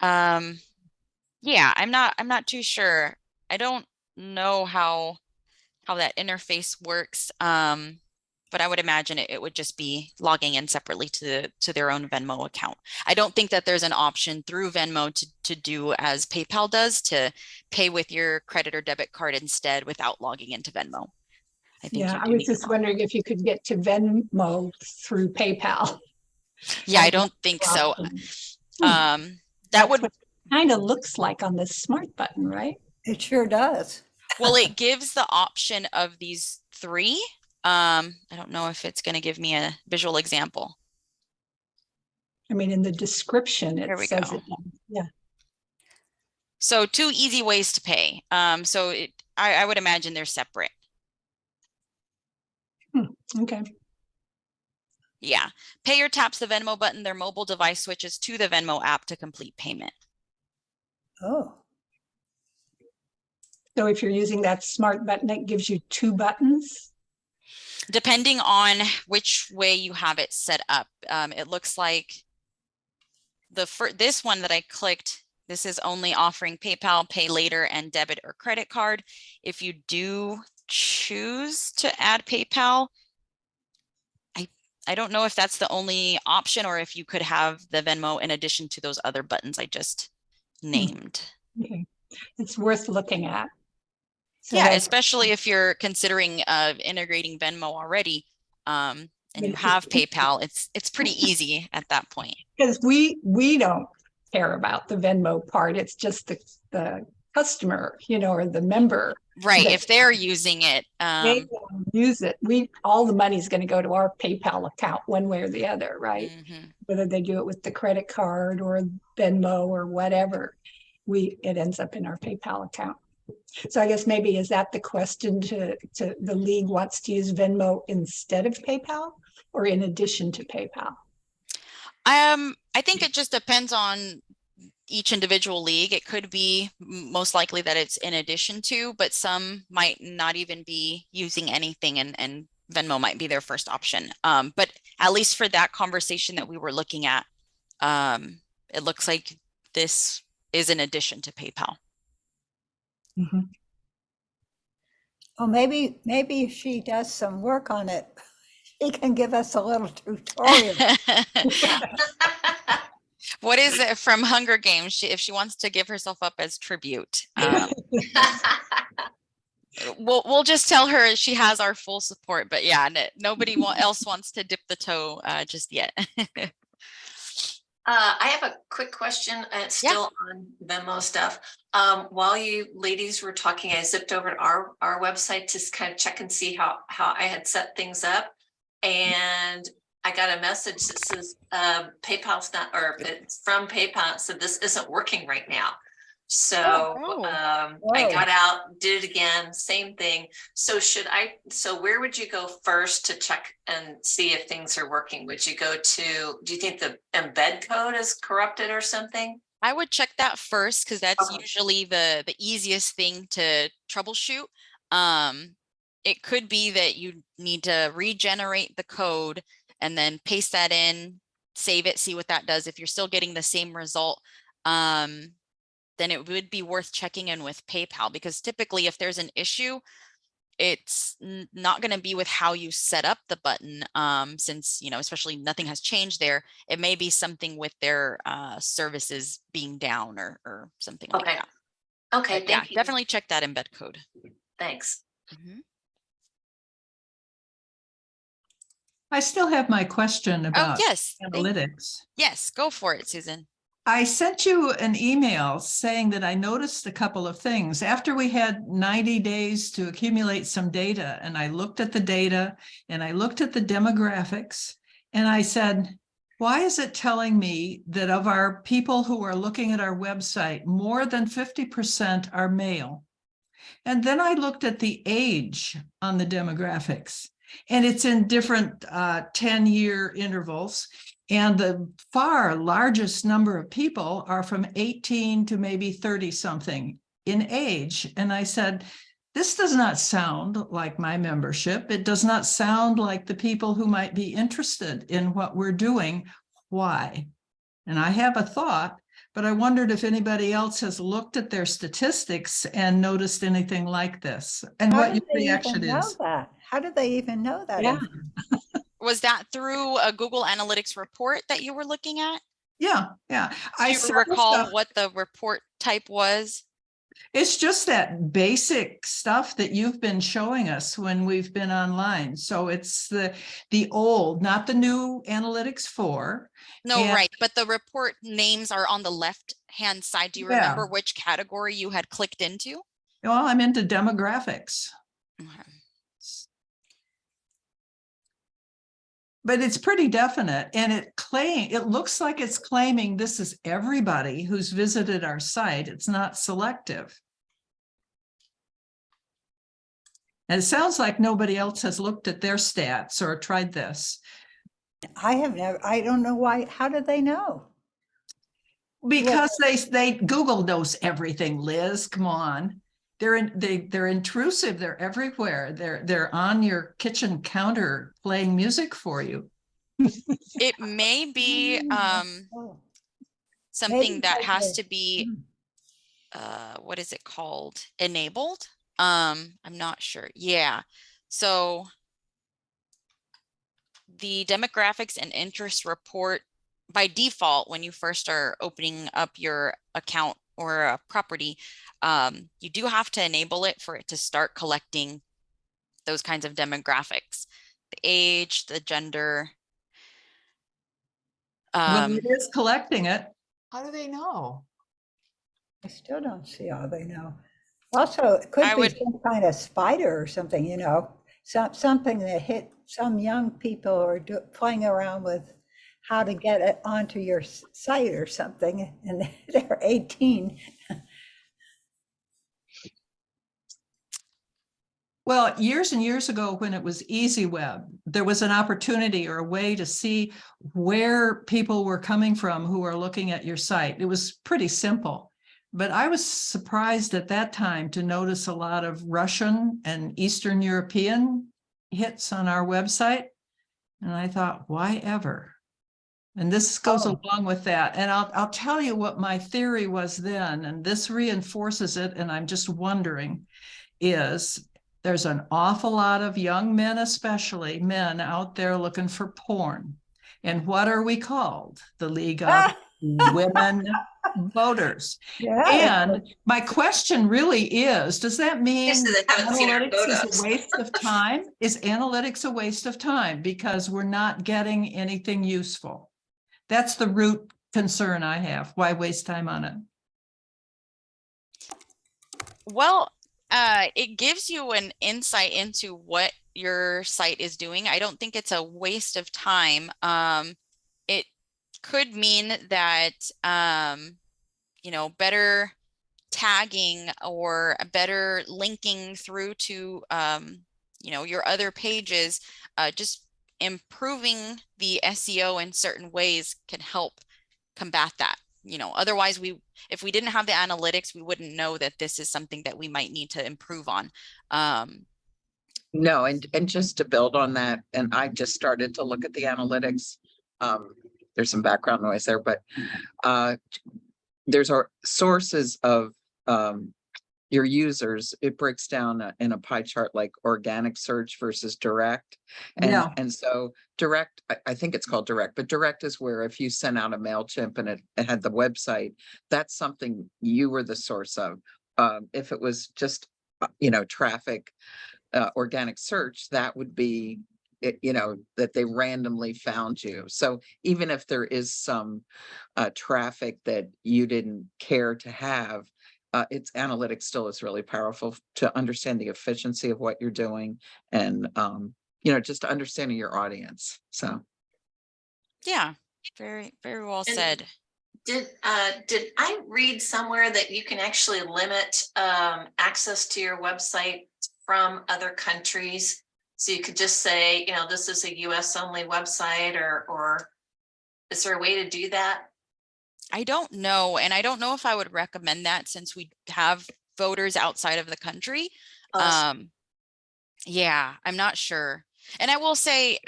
yeah, I'm not too sure. I don't know how that interface works. But I would imagine it would just be logging in separately to their own Venmo account. I don't think that there's an option through Venmo to do as PayPal does, to pay with your credit or debit card instead without logging into Venmo. I think Yeah, you I do was need just to log in. wondering if you could get to Venmo through PayPal. Yeah, I don't think so. That That's would what it kind of looks like on this smart button, right? It sure does. well, it gives the option of these three. I don't know if it's going to give me a visual example. I mean, in the description, Here it we says go. it. Yeah. So 2 easy ways to pay. So I would imagine they're separate. Okay. Yeah. Payer taps the Venmo button. Their mobile device switches to the Venmo app to complete payment. Oh, So if you're using that smart button, it gives you 2 buttons. Depending on which way you have it set up, it looks like this one that I clicked, this is only offering PayPal, Pay Later, and debit or credit card. If you do choose to add PayPal, I don't know if that's the only option or if you could have the Venmo in addition to those other buttons I just named. Okay. It's worth looking at. So Yeah, that's- especially if you're considering integrating Venmo already, and you have PayPal, it's pretty easy at that point. because we don't care about the Venmo part. It's just the customer, or the member. Right, that if they're using it, they use it. All the money's going to go to our PayPal account one way or the other, right? mhm. Whether they do it with the credit card or Venmo or whatever, it ends up in our PayPal account. So I guess maybe is that the question to the league wants to use Venmo instead of PayPal or in addition to PayPal? I think it just depends on each individual league. It could be most likely that it's in addition to, but some might not even be using anything and Venmo might be their first option. But at least for that conversation that we were looking at, it looks like this is in addition to PayPal. Mm-hmm. well, maybe if she does some work on it, she can give us a little tutorial. What is it from Hunger Games? If she wants to give herself up as tribute, we'll just tell her she has our full support. But yeah, nobody else wants to dip the toe just yet. I have a quick question. It's still on Venmo stuff. While you ladies were talking, I zipped over to our website to kind of check and see how I had set things up. And I got a message that says PayPal's not, or it's from PayPal. So this isn't working right now. So I got out, did it again, same thing. So where would you go first to check and see if things are working? Would you go to, do you think the embed code is corrupted or something? I would check that first because that's usually the easiest thing to troubleshoot. It could be that you need to regenerate the code and then paste that in, save it, see what that does. If you're still getting the same result, then it would be worth checking in with PayPal, because typically if there's an issue, it's not going to be with how you set up the button, since, especially nothing has changed there. It may be something with their services being down or something like that. Okay, But thank you. definitely check that embed code. Thanks. Mhm. I still have my question Oh, about yes. analytics. Yes, go for it, Susan. I sent you an email saying that I noticed a couple of things. After we had 90 days to accumulate some data, and I looked at the data and I looked at the demographics, and I said, Why is it telling me that of our people who are looking at our website, more than 50% are male? And then I looked at the age on the demographics, and it's in different 10-year intervals. And the far largest number of people are from 18 to maybe 30 something in age. And I said, this does not sound like my membership. It does not sound like the people who might be interested in what we're doing. Why? And I have a thought, but I wondered if anybody else has looked at their statistics and noticed anything like this, and How what did your they reaction even know is. that? How did they even know that? Yeah. Was that through a Google Analytics report that you were looking at? Yeah. Do I you saw recall stuff. what the report type was? It's just that basic stuff that you've been showing us when we've been online. So it's the old, not the new Analytics 4. No, And- right, but the report names are on the left-hand side. Do you Yeah. remember which category you had clicked into? Well, I'm into demographics. Okay. But it's pretty definite, and it looks like it's claiming this is everybody who's visited our site. It's not selective. And it sounds like nobody else has looked at their stats or tried this. I have never, I don't know why, how did they know? Because Google knows everything, Liz. Come on. They're intrusive. They're everywhere. They're on your kitchen counter playing music for you. It may be Oh, something maybe that because has they- to be what is it called? Enabled? I'm not sure. Yeah. So the demographics and interest report by default, when you first are opening up your account or a property, you do have to enable it for it to start collecting those kinds of demographics, the age, the gender. Well, it is collecting it. How do they know? I still don't see how they know. Also, it could I be would- some kind of spider or something, something that hit some young people or playing around with how to get it onto your site or something, and they're 18. Well, years and years ago, when it was Easy Web, there was an opportunity or a way to see where people were coming from who are looking at your site. It was pretty simple, but I was surprised at that time to notice a lot of Russian and Eastern European hits on our website. And I thought, why ever? And this goes along with that. And I'll tell you what my theory was then, and this reinforces it, and I'm just wondering, is there's an awful lot of young men, especially men out there looking for porn. And what are we called? The League of Women Voters. Yeah, And my question really is, does that mean Yes, they haven't seen our analytics is photos. a waste of time? Is analytics a waste of time because we're not getting anything useful? That's the root concern I have. Why waste time on it? Well, it gives you an insight into what your site is doing. I don't think it's a waste of time. It could mean that, better tagging or a better linking through to, your other pages, just improving the SEO in certain ways can help combat that. Otherwise if we didn't have the analytics, we wouldn't know that this is something that we might need to improve on. No, and just to build on that, and I just started to look at the analytics. There's some background noise there, but there's our sources of your users. It breaks down in a pie chart like organic search versus direct. And so direct, I think it's called direct, but direct is where if you sent out a MailChimp and it had the website, that's something you were the source of. If it was just, traffic, organic search, that would be, that they randomly found you. So even if there is some traffic that you didn't care to have, its analytics still is really powerful to understand the efficiency of what you're doing and, just understanding your audience. So. Yeah. Very, very well And said. did I read somewhere that you can actually limit access to your website from other countries? So you could just say, this is a US only website, or is there a way to do that? I don't know. And I don't know if I would recommend that since we have voters outside of the country. Oh, Yeah, I'm not sure. And I will say,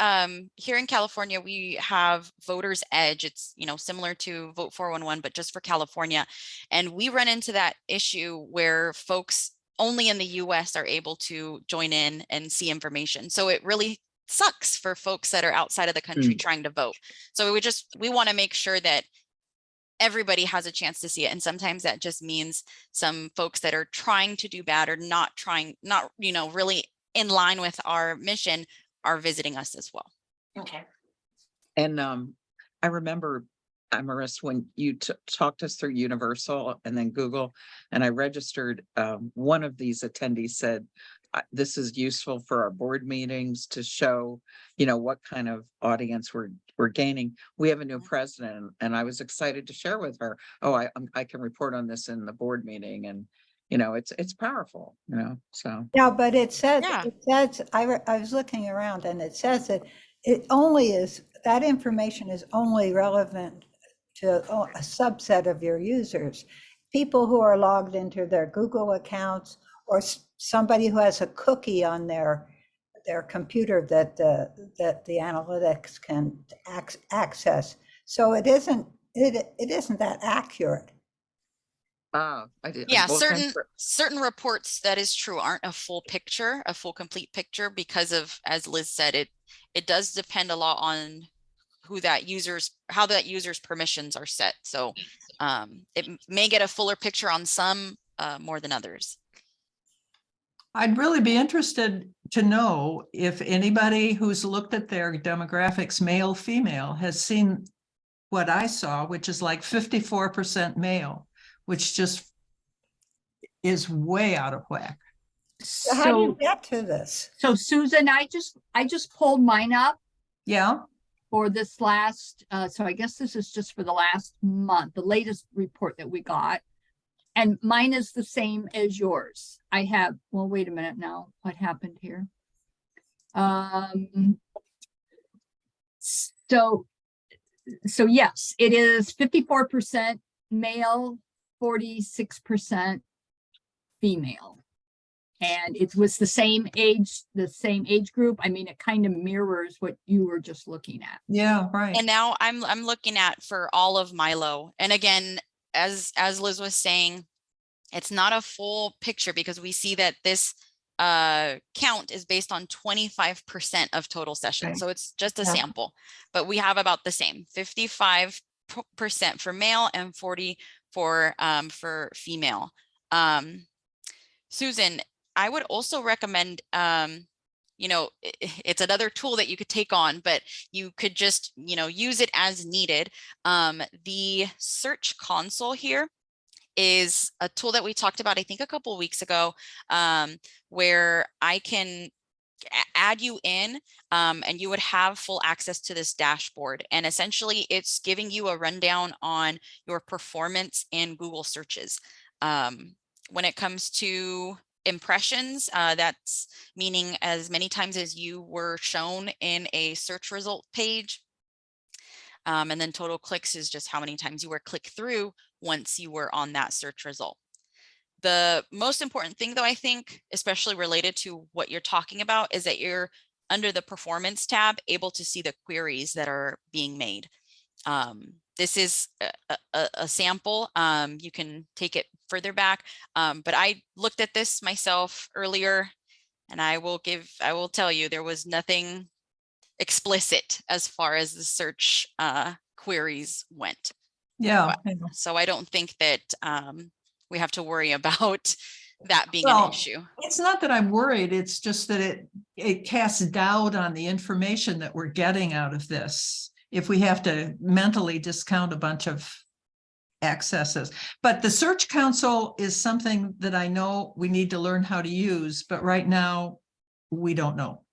here in California, we have Voters Edge. It's, similar to Vote 411, but just for California. And we run into that issue where folks only in the US are able to join in and see information. So it really sucks for folks that are outside of the country trying to vote. So we want to make sure that everybody has a chance to see it. And sometimes that just means some folks that are trying to do bad or not really in line with our mission are visiting us as well. okay. And I remember, Amaris, when you talked us through Universal and then Google, and I registered, one of these attendees said, this is useful for our board meetings to show, what kind of audience we're gaining. We have a new president, and I was excited to share with her, I can report on this in the board meeting, and it's powerful, so. Yeah, but it says, Yeah. I was looking around and it says that that information is only relevant to a subset of your users. People who are logged into their Google accounts, or somebody who has a cookie on their computer that the analytics can access. So it isn't that accurate. I did. Yeah, well, thanks certain reports, that is true, aren't a full complete picture, because of, as Liz said, it does depend a lot on how that user's permissions are set. So it may get a fuller picture on some more than others. I'd really be interested to know if anybody who's looked at their demographics, male, female, has seen what I saw, which is like 54% male, which just is way out of whack. So how do you So, get to this? so Susan, I just pulled mine up Yeah, for this last, so I guess this is just for the last month, the latest report that we got. And mine is the same as yours. I have, well, wait a minute now, what happened here? So yes, it is 54% male, 46% female. And it was the same age group. I mean, it kind of mirrors what you were just looking at. yeah, right. And now I'm looking at for all of MyLO. And again, as Liz was saying, it's not a full picture, because we see that this count is based on 25% of total sessions. Right. So it's just a Yeah. sample, but we have about the same 55% for male and 40 for female. Susan, I would also recommend, it's another tool that you could take on, but you could just, use it as needed. The Search Console here is a tool that we talked about, I think, a couple of weeks ago, where I can add you in, and you would have full access to this dashboard. And essentially, it's giving you a rundown on your performance in Google searches. When it comes to impressions, that's meaning as many times as you were shown in a search result page. And then total clicks is just how many times you were clicked through once you were on that search result. The most important thing, though, I think, especially related to what you're talking about, is that you're under the performance tab able to see the queries that are being made. This is a sample. You can take it further back, but I looked at this myself earlier, and I will tell you, there was nothing explicit as far as the search queries went. Yeah. So I don't think that we have to worry about that being Well, an issue. It's not that I'm worried. It's just that it casts doubt on the information that we're getting out of this, if we have to mentally discount a bunch of accesses. But the Search Console is something that I know we need to learn how to use, but right now we don't know.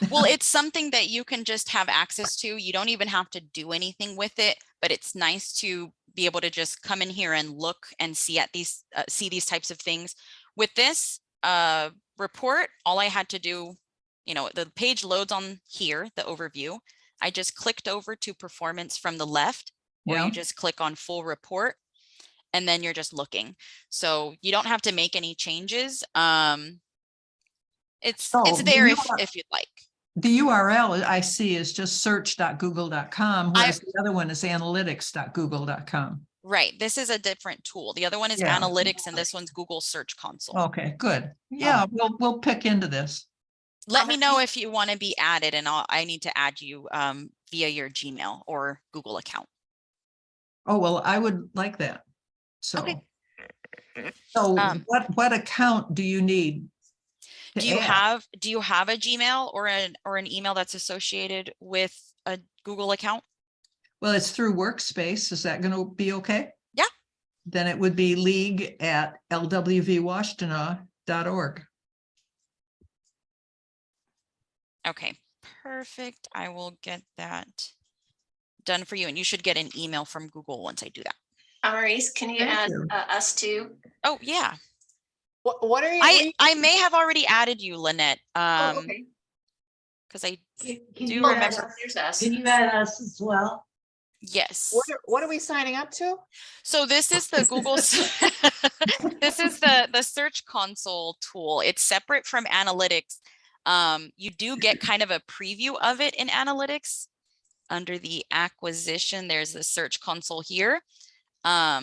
Well, it's something that you can just have access to. You don't even have to do anything with it, but it's nice to be able to just come in here and look and see at these types of things. With this report, all I had to do, the page loads on here, the overview. I just clicked over to performance from the left, or Yeah. you just click on full report, and then you're just looking. So you don't have to make any changes. It's there if you'd like. The URL I see is just search.google.com, whereas the other one is analytics.google.com. Right. This is a different tool. The other one is Yeah. analytics, and this one's Google Search Console. Okay, good. Yeah, we'll pick into this. Let me know if you want to be added, and I need to add you via your Gmail or Google account. Oh, well, I would like that. So, Okay. So what account do you need? Do you have a Gmail or an email that's associated with a Google account? Well, it's through Workspace. Is that going to be okay? Yeah. Then it would be league@lwwashtenaw.org. Okay, perfect. I will get that done for you, and you should get an email from Google once I do that. Maurice, can you add us too? Oh, yeah. What are you? I may have already added you, Lynette. Okay. Because I Can do you add remember. us? There's us. Can you add us as well? Yes. What are we signing up to? So this is the Google. This is the Search Console tool. It's separate from analytics. You do get kind of a preview of it in analytics. Under the acquisition, there's the Search Console here. So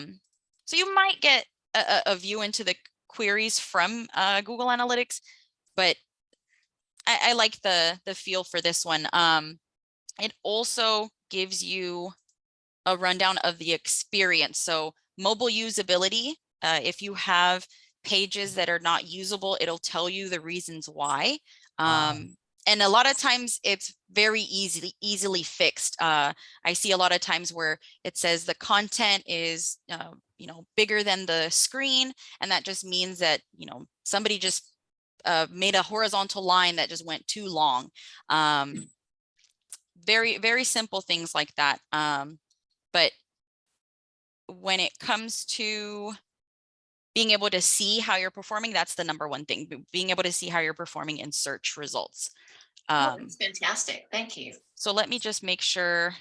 you might get a view into the queries from Google Analytics, but I like the feel for this one. It also gives you a rundown of the experience. So mobile usability, if you have pages that are not usable, it'll tell you the reasons why. And a lot of times it's very easily fixed. I see a lot of times where it says the content is, bigger than the screen. And that just means that, somebody just made a horizontal line that just went too long. Very, very simple things like that. But when it comes to being able to see how you're performing, that's the number one thing, being able to see how you're performing in search results. That's fantastic. Thank you. So let me just make sure.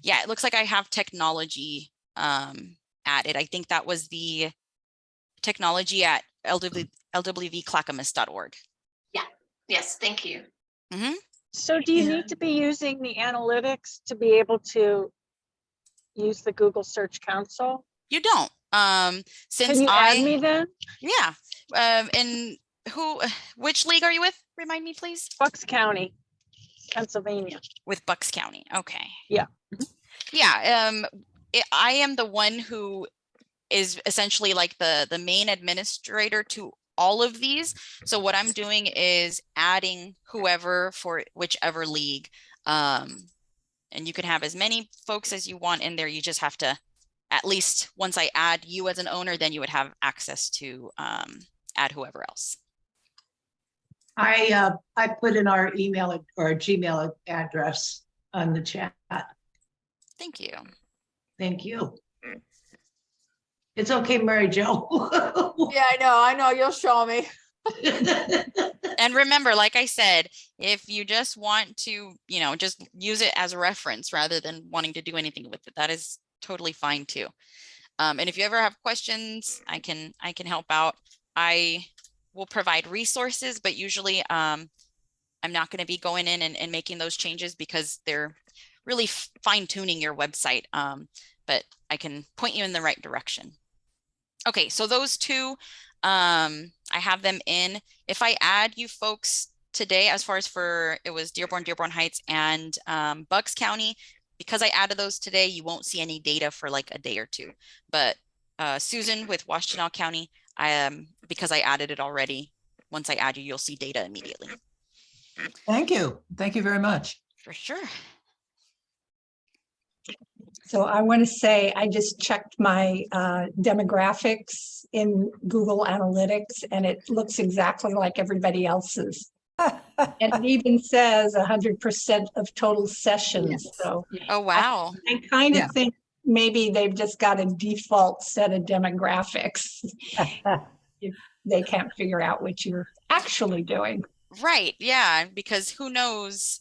Yeah, it looks like I have technology added. I think that was the technology at lwvclackamas.org. Yeah. Yes. Thank you. Mm-hmm. So do you need to be using the analytics to be able to use the Google Search Console? You don't. Since Can you add me then? Yeah. And which league are you with? Remind me, please. Bucks County, Pennsylvania. With Bucks County. Okay. Yeah. Yeah. I am the one who is essentially like the main administrator to all of these. So what I'm doing is adding whoever for whichever league. And you can have as many folks as you want in there. You just have to, at least once I add you as an owner, then you would have access to add whoever else. I put in our email or Gmail address on the chat. Thank you. Thank you. It's okay, Mary Jo. Yeah, I know. You'll show me. And remember, like I said, if you just want to, just use it as a reference rather than wanting to do anything with it, that is totally fine too. And if you ever have questions, I can help out. I will provide resources, but usually I'm not going to be going in and making those changes because they're really fine tuning your website. But I can point you in the right direction. Okay, so those two, I have them in. If I add you folks today, as far as it was Dearborn Heights, and Bucks County, because I added those today, you won't see any data for like a day or two. But Susan with Washtenaw County, because I added it already, once I add you, you'll see data immediately. Thank you. Thank you very much. For sure. So I want to say, I just checked my demographics in Google Analytics, and it looks exactly like everybody else's. And it even says 100% of total sessions. Yes. So Oh, wow. I kind of Yeah. think maybe they've just got a default set of demographics. They can't figure out what you're actually doing. Right. Yeah. Because who knows?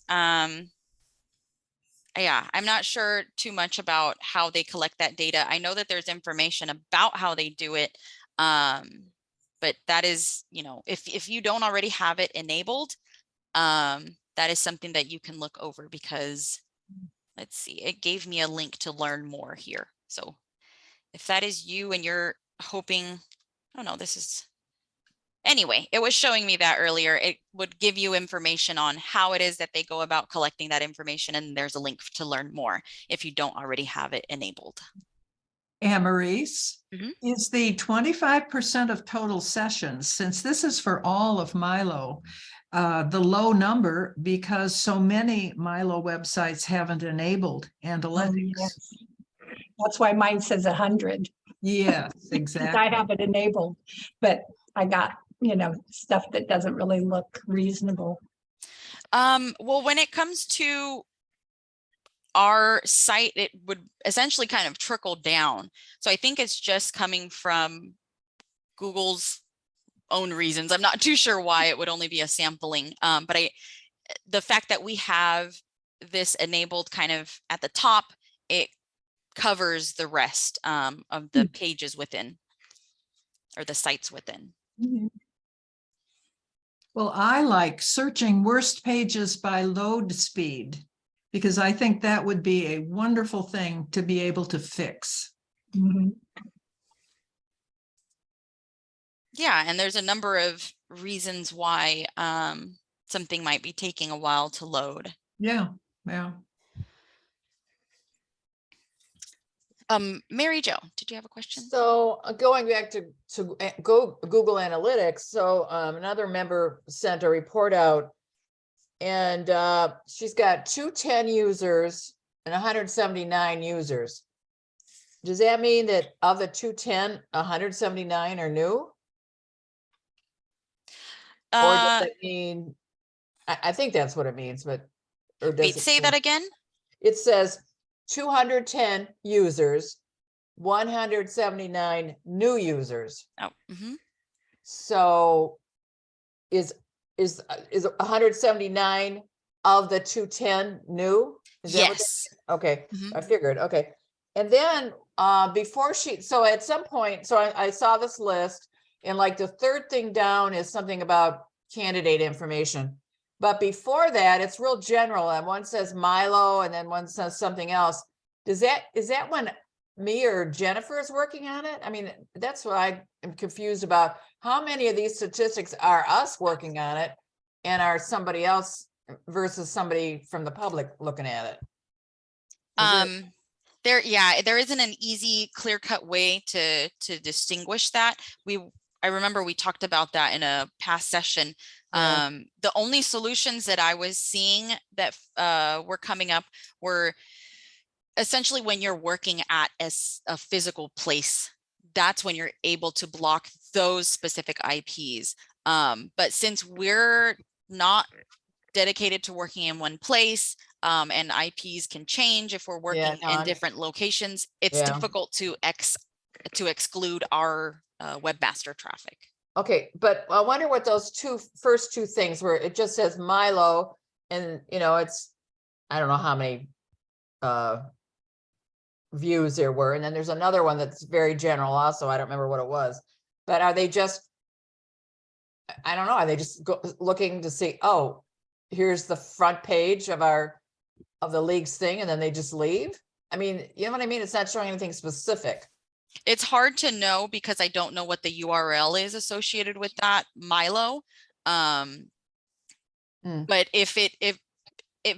Yeah, I'm not sure too much about how they collect that data. I know that there's information about how they do it. But that is, if you don't already have it enabled, that is something that you can look over because let's see, it gave me a link to learn more here. So if that is you and you're hoping, oh no, this is, anyway, it was showing me that earlier. It would give you information on how it is that they go about collecting that information. And there's a link to learn more if you don't already have it enabled. Maurice, Mhm. is the 25% of total sessions, since this is for all of MyLO, the low number because so many MyLO websites haven't enabled analytics? Yes. That's why mine says 100. Yes, I exactly. have it enabled, but I got, stuff that doesn't really look reasonable. Well, when it comes to our site, it would essentially kind of trickle down. So I think it's just coming from Google's own reasons. I'm not too sure why it would only be a sampling, but the fact that we have this enabled kind of at the top, it covers the rest of the pages within or the sites within. Well, I like searching worst pages by load speed because I think that would be a wonderful thing to be able to fix. Mhm. Yeah, and there's a number of reasons why something might be taking a while to load. Yeah, yeah. Mary Jo, did you have a question? So going back to Google Analytics, so another member sent a report out and she's got 210 users and 179 users. Does that mean that of the 210, 179 are new? Or does it mean, I think that's what it means, but, or does Wait, it say mean- that again? It says 210 users, 179 new users. Oh, mhm. So is 179 of the 210 new? Is that what that- Yes. Okay, Mhm. I figured, okay. And then before so at some point, so I saw this list and like the third thing down is something about candidate information. But before that, it's real general. And one says MyLO and then one says something else. Is that when me or Jennifer is working on it? I mean, that's what I am confused about. How many of these statistics are us working on it and are somebody else versus somebody from the public looking at it? There isn't an easy, clear-cut way to distinguish that. I remember we talked about that in a past session. Yeah. The only solutions that I was seeing that were coming up were essentially when you're working at a physical place, that's when you're able to block those specific IPs. But since we're not dedicated to working in one place, and IPs can change if we're working no, in different locations, it's Yeah. difficult to exclude our webmaster traffic. Okay, but I wonder what those first two things were. It just says MyLO and it's, I don't know how many views there were. And then there's another one that's very general also. I don't remember what it was, but are they just, I don't know, are they just looking to see, oh, here's the front page of the league's thing and then they just leave? I mean, you know what I mean? It's not showing anything specific. It's hard to know because I don't know what the URL is associated with that MyLO. But if it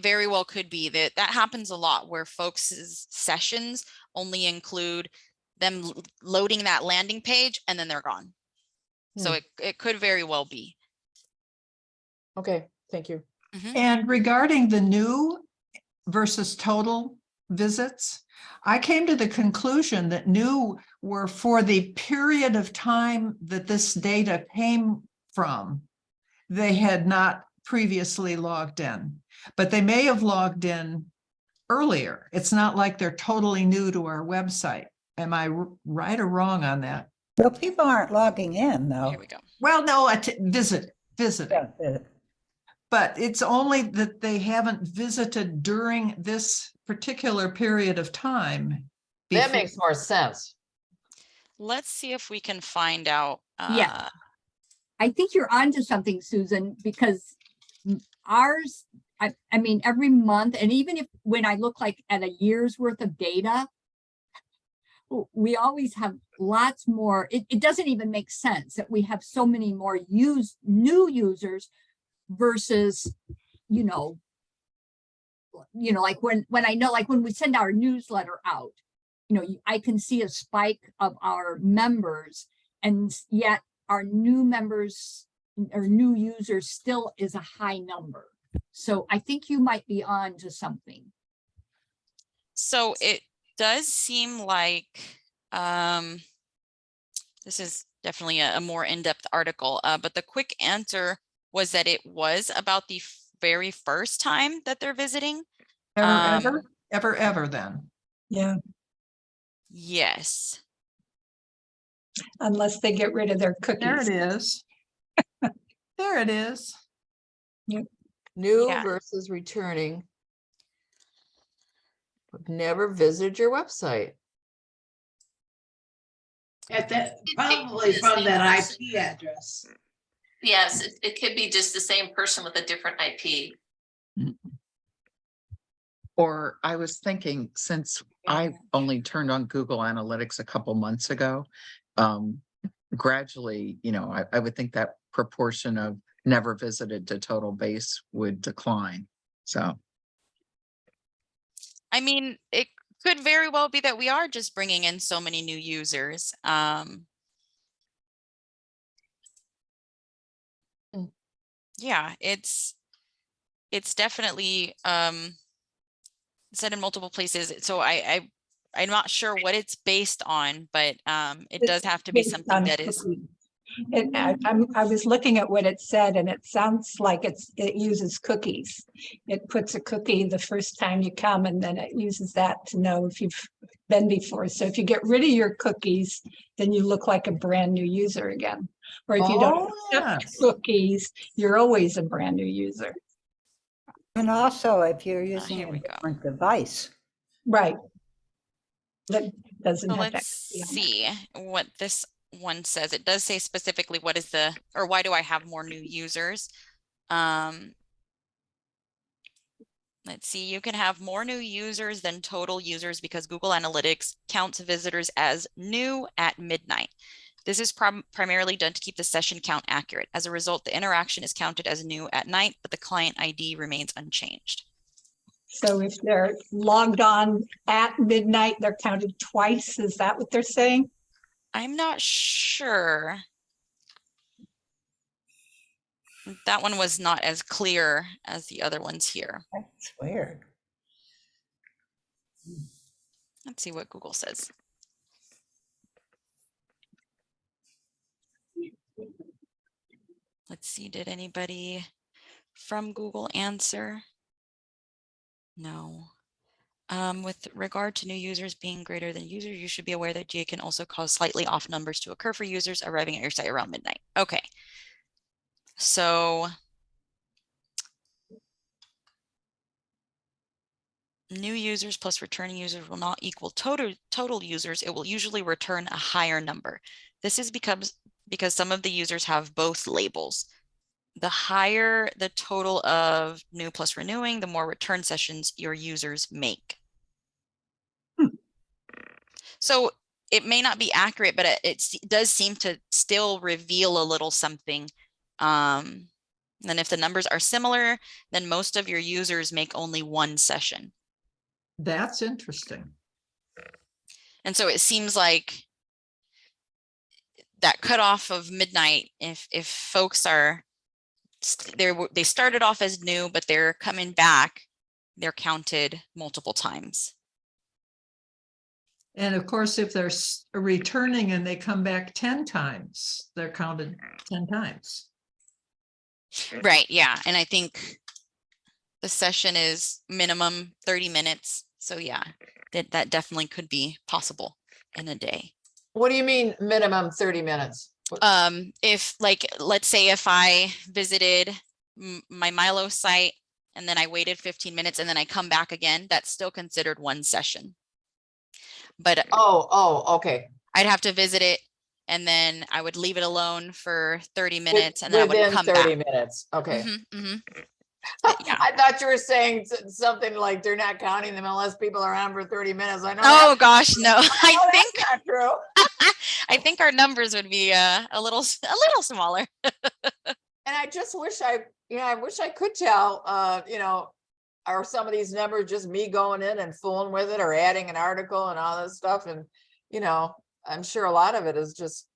very well could be that happens a lot where folks' sessions only include them loading that landing page and then they're gone. So it could very well be. Okay, thank you. And regarding the new versus total visits, I came to the conclusion that new were for the period of time that this data came from. They had not previously logged in, but they may have logged in earlier. It's not like they're totally new to our website. Am I right or wrong on that? Well, people aren't logging in Here though. we go. Well, no, visit. Yeah, But it's only that they haven't visited during this particular period of time. That before- makes more sense. Let's see if we can find out. Yeah. I think you're onto something, Susan, because ours, I mean, every month, and even if when I look like at a year's worth of data, we always have lots more. It doesn't even make sense that we have so many more new users versus, you know, like when I know, like when we send our newsletter out, I can see a spike of our members, and yet our new members or new users still is a high number. So I think you might be on to something. So it does seem like this is definitely a more in-depth article, but the quick answer was that it was about the very first time that they're visiting. Ever then. Yeah, Yes. unless they get rid of their There cookies. it is. There it is. New Yeah. versus returning. Never visited your website. At that, It- probably it's from the that person. IP address. Yes, it could be just the same person with a different IP. Or I was thinking, since I only turned on Google Analytics a couple months ago, gradually, I would think that proportion of never visited to total base would decline. So, I mean, it could very well be that we are just bringing in so many new users. Yeah, it's definitely said in multiple places. So I'm not sure what it's based on, but it does have to be Based something on that is. cookies. And I was looking at what it said, and it sounds like it uses cookies. It puts a cookie the first time you come, and then it uses that to know if you've been before. So if you get rid of your cookies, then you look like a brand new user again. Or if you don't accept yes. cookies, you're always a brand new user. and also if you're using here a we go. different device. Right. That doesn't So have that. let's cookie on it. see what this one says. It does say specifically what is why do I have more new users? Let's see, you can have more new users than total users because Google Analytics counts visitors as new at midnight. This is primarily done to keep the session count accurate. As a result, the interaction is counted as new at night, but the client ID remains unchanged. So if they're logged on at midnight, they're counted twice. Is that what they're saying? I'm not sure. That one was not as clear as the other ones here. That's weird. Let's see what Google says. Let's see, did anybody from Google answer? No. With regard to new users being greater than users, you should be aware that GA can also cause slightly off numbers to occur for users arriving at your site around midnight. Okay. So new users plus returning users will not equal total users. It will usually return a higher number. This is because some of the users have both labels. The higher the total of new plus renewing, the more return sessions your users make. So it may not be accurate, but it does seem to still reveal a little something. And if the numbers are similar, then most of your users make only one session. That's interesting. And so it seems like that cutoff of midnight, if folks are they started off as new, but they're coming back, they're counted multiple times. And of course, if they're returning and they come back 10 times, they're counted 10 times. Right, yeah, and I think the session is minimum 30 minutes. So yeah, that definitely could be possible in a day. What do you mean minimum 30 minutes? If like, let's say if I visited my MyLO site and then I waited 15 minutes and then I come back again, that's still considered one session. But Okay. I'd have to visit it and then I would leave it alone for 30 minutes and then I would Within come 30 back. minutes. Okay. Yeah. I thought you were saying something like they're not counting them unless people are on for 30 minutes. I know. Oh gosh, no. I think that's not true. I think our numbers would be a little smaller. And I just wish I wish I could tell, are some of these numbers just me going in and fooling with it or adding an article and all this stuff? And, I'm sure a lot of it is just,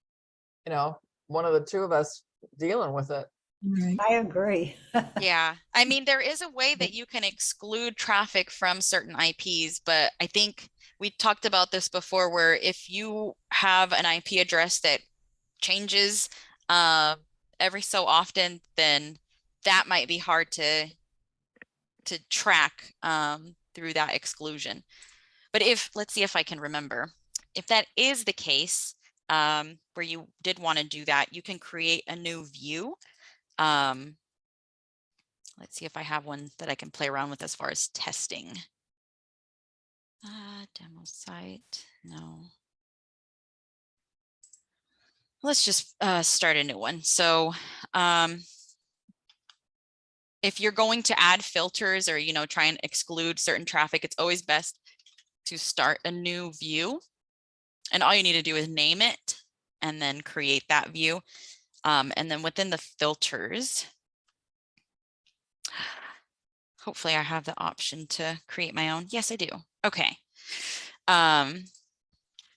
one of the two of us dealing with it. Right. I agree. Yeah, I mean, there is a way that you can exclude traffic from certain IPs, but I think we talked about this before, where if you have an IP address that changes every so often, then that might be hard to track through that exclusion. But let's see if I can remember. If that is the case, where you did want to do that, you can create a new view. Let's see if I have one that I can play around with as far as testing. Demo site, no. Let's just start a new one. So if you're going to add filters or, try and exclude certain traffic, it's always best to start a new view. And all you need to do is name it and then create that view. And then within the filters, hopefully I have the option to create my own. Yes, I do. Okay.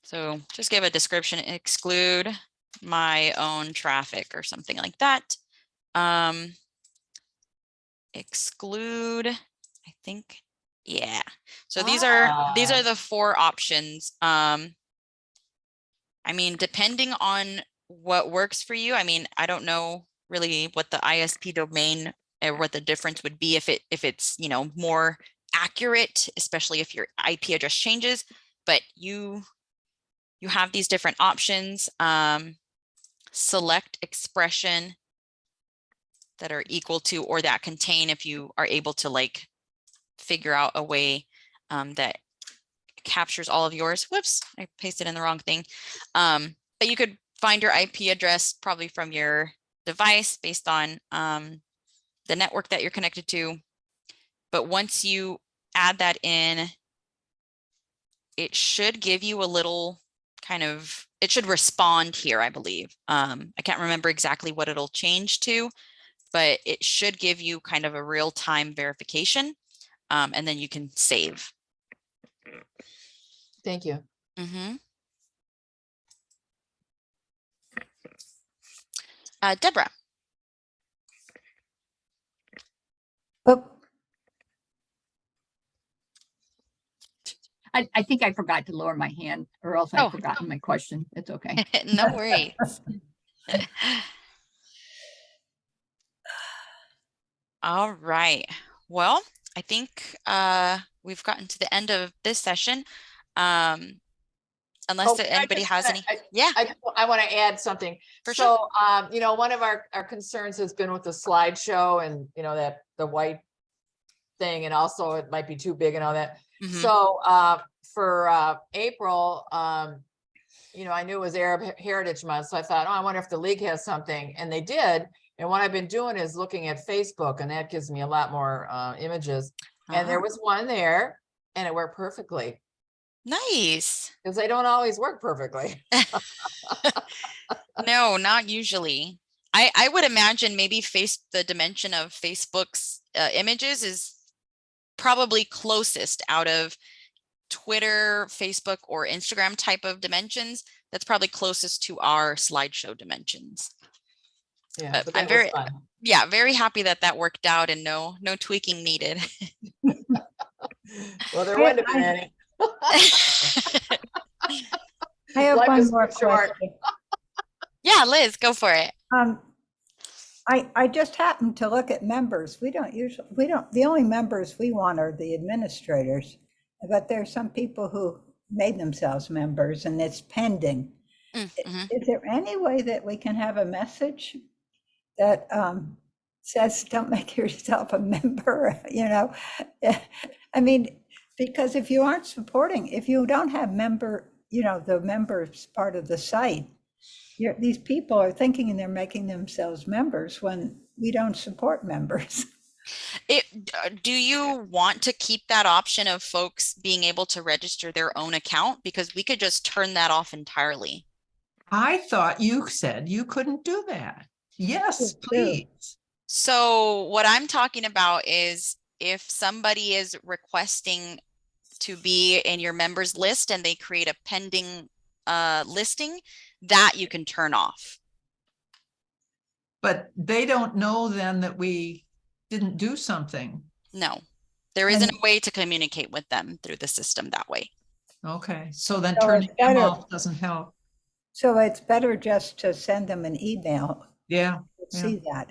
So just give a description, exclude my own traffic or something like that. Exclude, I think, yeah. So these are the 4 options. I mean, depending on what works for you. I mean, I don't know really what the ISP domain or what the difference would be if it's, more accurate, especially if your IP address changes, but you have these different options. Select expression that are equal to or that contain, if you are able to like figure out a way that captures all of yours. Whoops, I pasted in the wrong thing. But you could find your IP address probably from your device based on the network that you're connected to. But once you add that in, it should give you a little it should respond here, I believe. I can't remember exactly what it'll change to, but it should give you kind of a real-time verification, and then you can save. Thank you. Deborah. Oh, I think I forgot to lower my hand, or else I've forgotten my question. It's okay. No worries. All right. Well, I think we've gotten to the end of this session. Unless anybody has any. Yeah. I want to add something. For sure. One of our concerns has been with the slideshow and, that the white thing, and also it might be too big and all that. So for April, I knew it was Arab Heritage Month. So I thought, I wonder if the league has something. And they did. And what I've been doing is looking at Facebook, and that gives me a lot more images. And there was one there and it worked perfectly. Nice. Because they don't always work perfectly. No, not usually. I would imagine maybe the dimension of Facebook's images is probably closest out of Twitter, Facebook, or Instagram type of dimensions. That's probably closest to our slideshow dimensions. Yeah, but I'm very happy that worked out and no tweaking needed. Well, there wouldn't have been any. I have one more question. Yeah, Liz, go for it. I just happened to look at members. We don't, the only members we want are the administrators. But there's some people who made themselves members and it's pending. Mhm. Is there any way that we can have a message that says, don't make yourself a member, you know? I mean, because if you aren't supporting, if you don't have member, you know, the members part of the site, these people are thinking they're making themselves members when we don't support members. Do you want to keep that option of folks being able to register their own account? Because we could just turn that off entirely. I thought you said you couldn't do that. Yes, Too. please. So what I'm talking about is if somebody is requesting to be in your members list and they create a pending listing, that you can turn off. But they don't know then that we didn't do something. No, there isn't a way to communicate with them through the system that way. Okay, so then So turning it's them better- off doesn't help. So it's better just to send them an email. Yeah. See that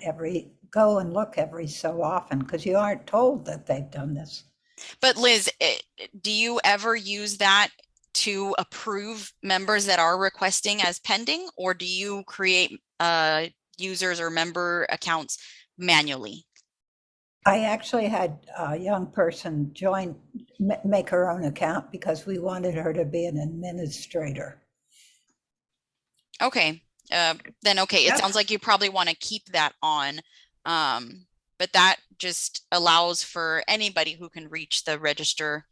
go and look every so often, because you aren't told that they've done this. But Liz, do you ever use that to approve members that are requesting as pending, or do you create users or member accounts manually? I actually had a young person make her own account because we wanted her to be an administrator. Okay, then okay, it sounds like you probably want to keep that on. But that just allows for anybody who can reach the register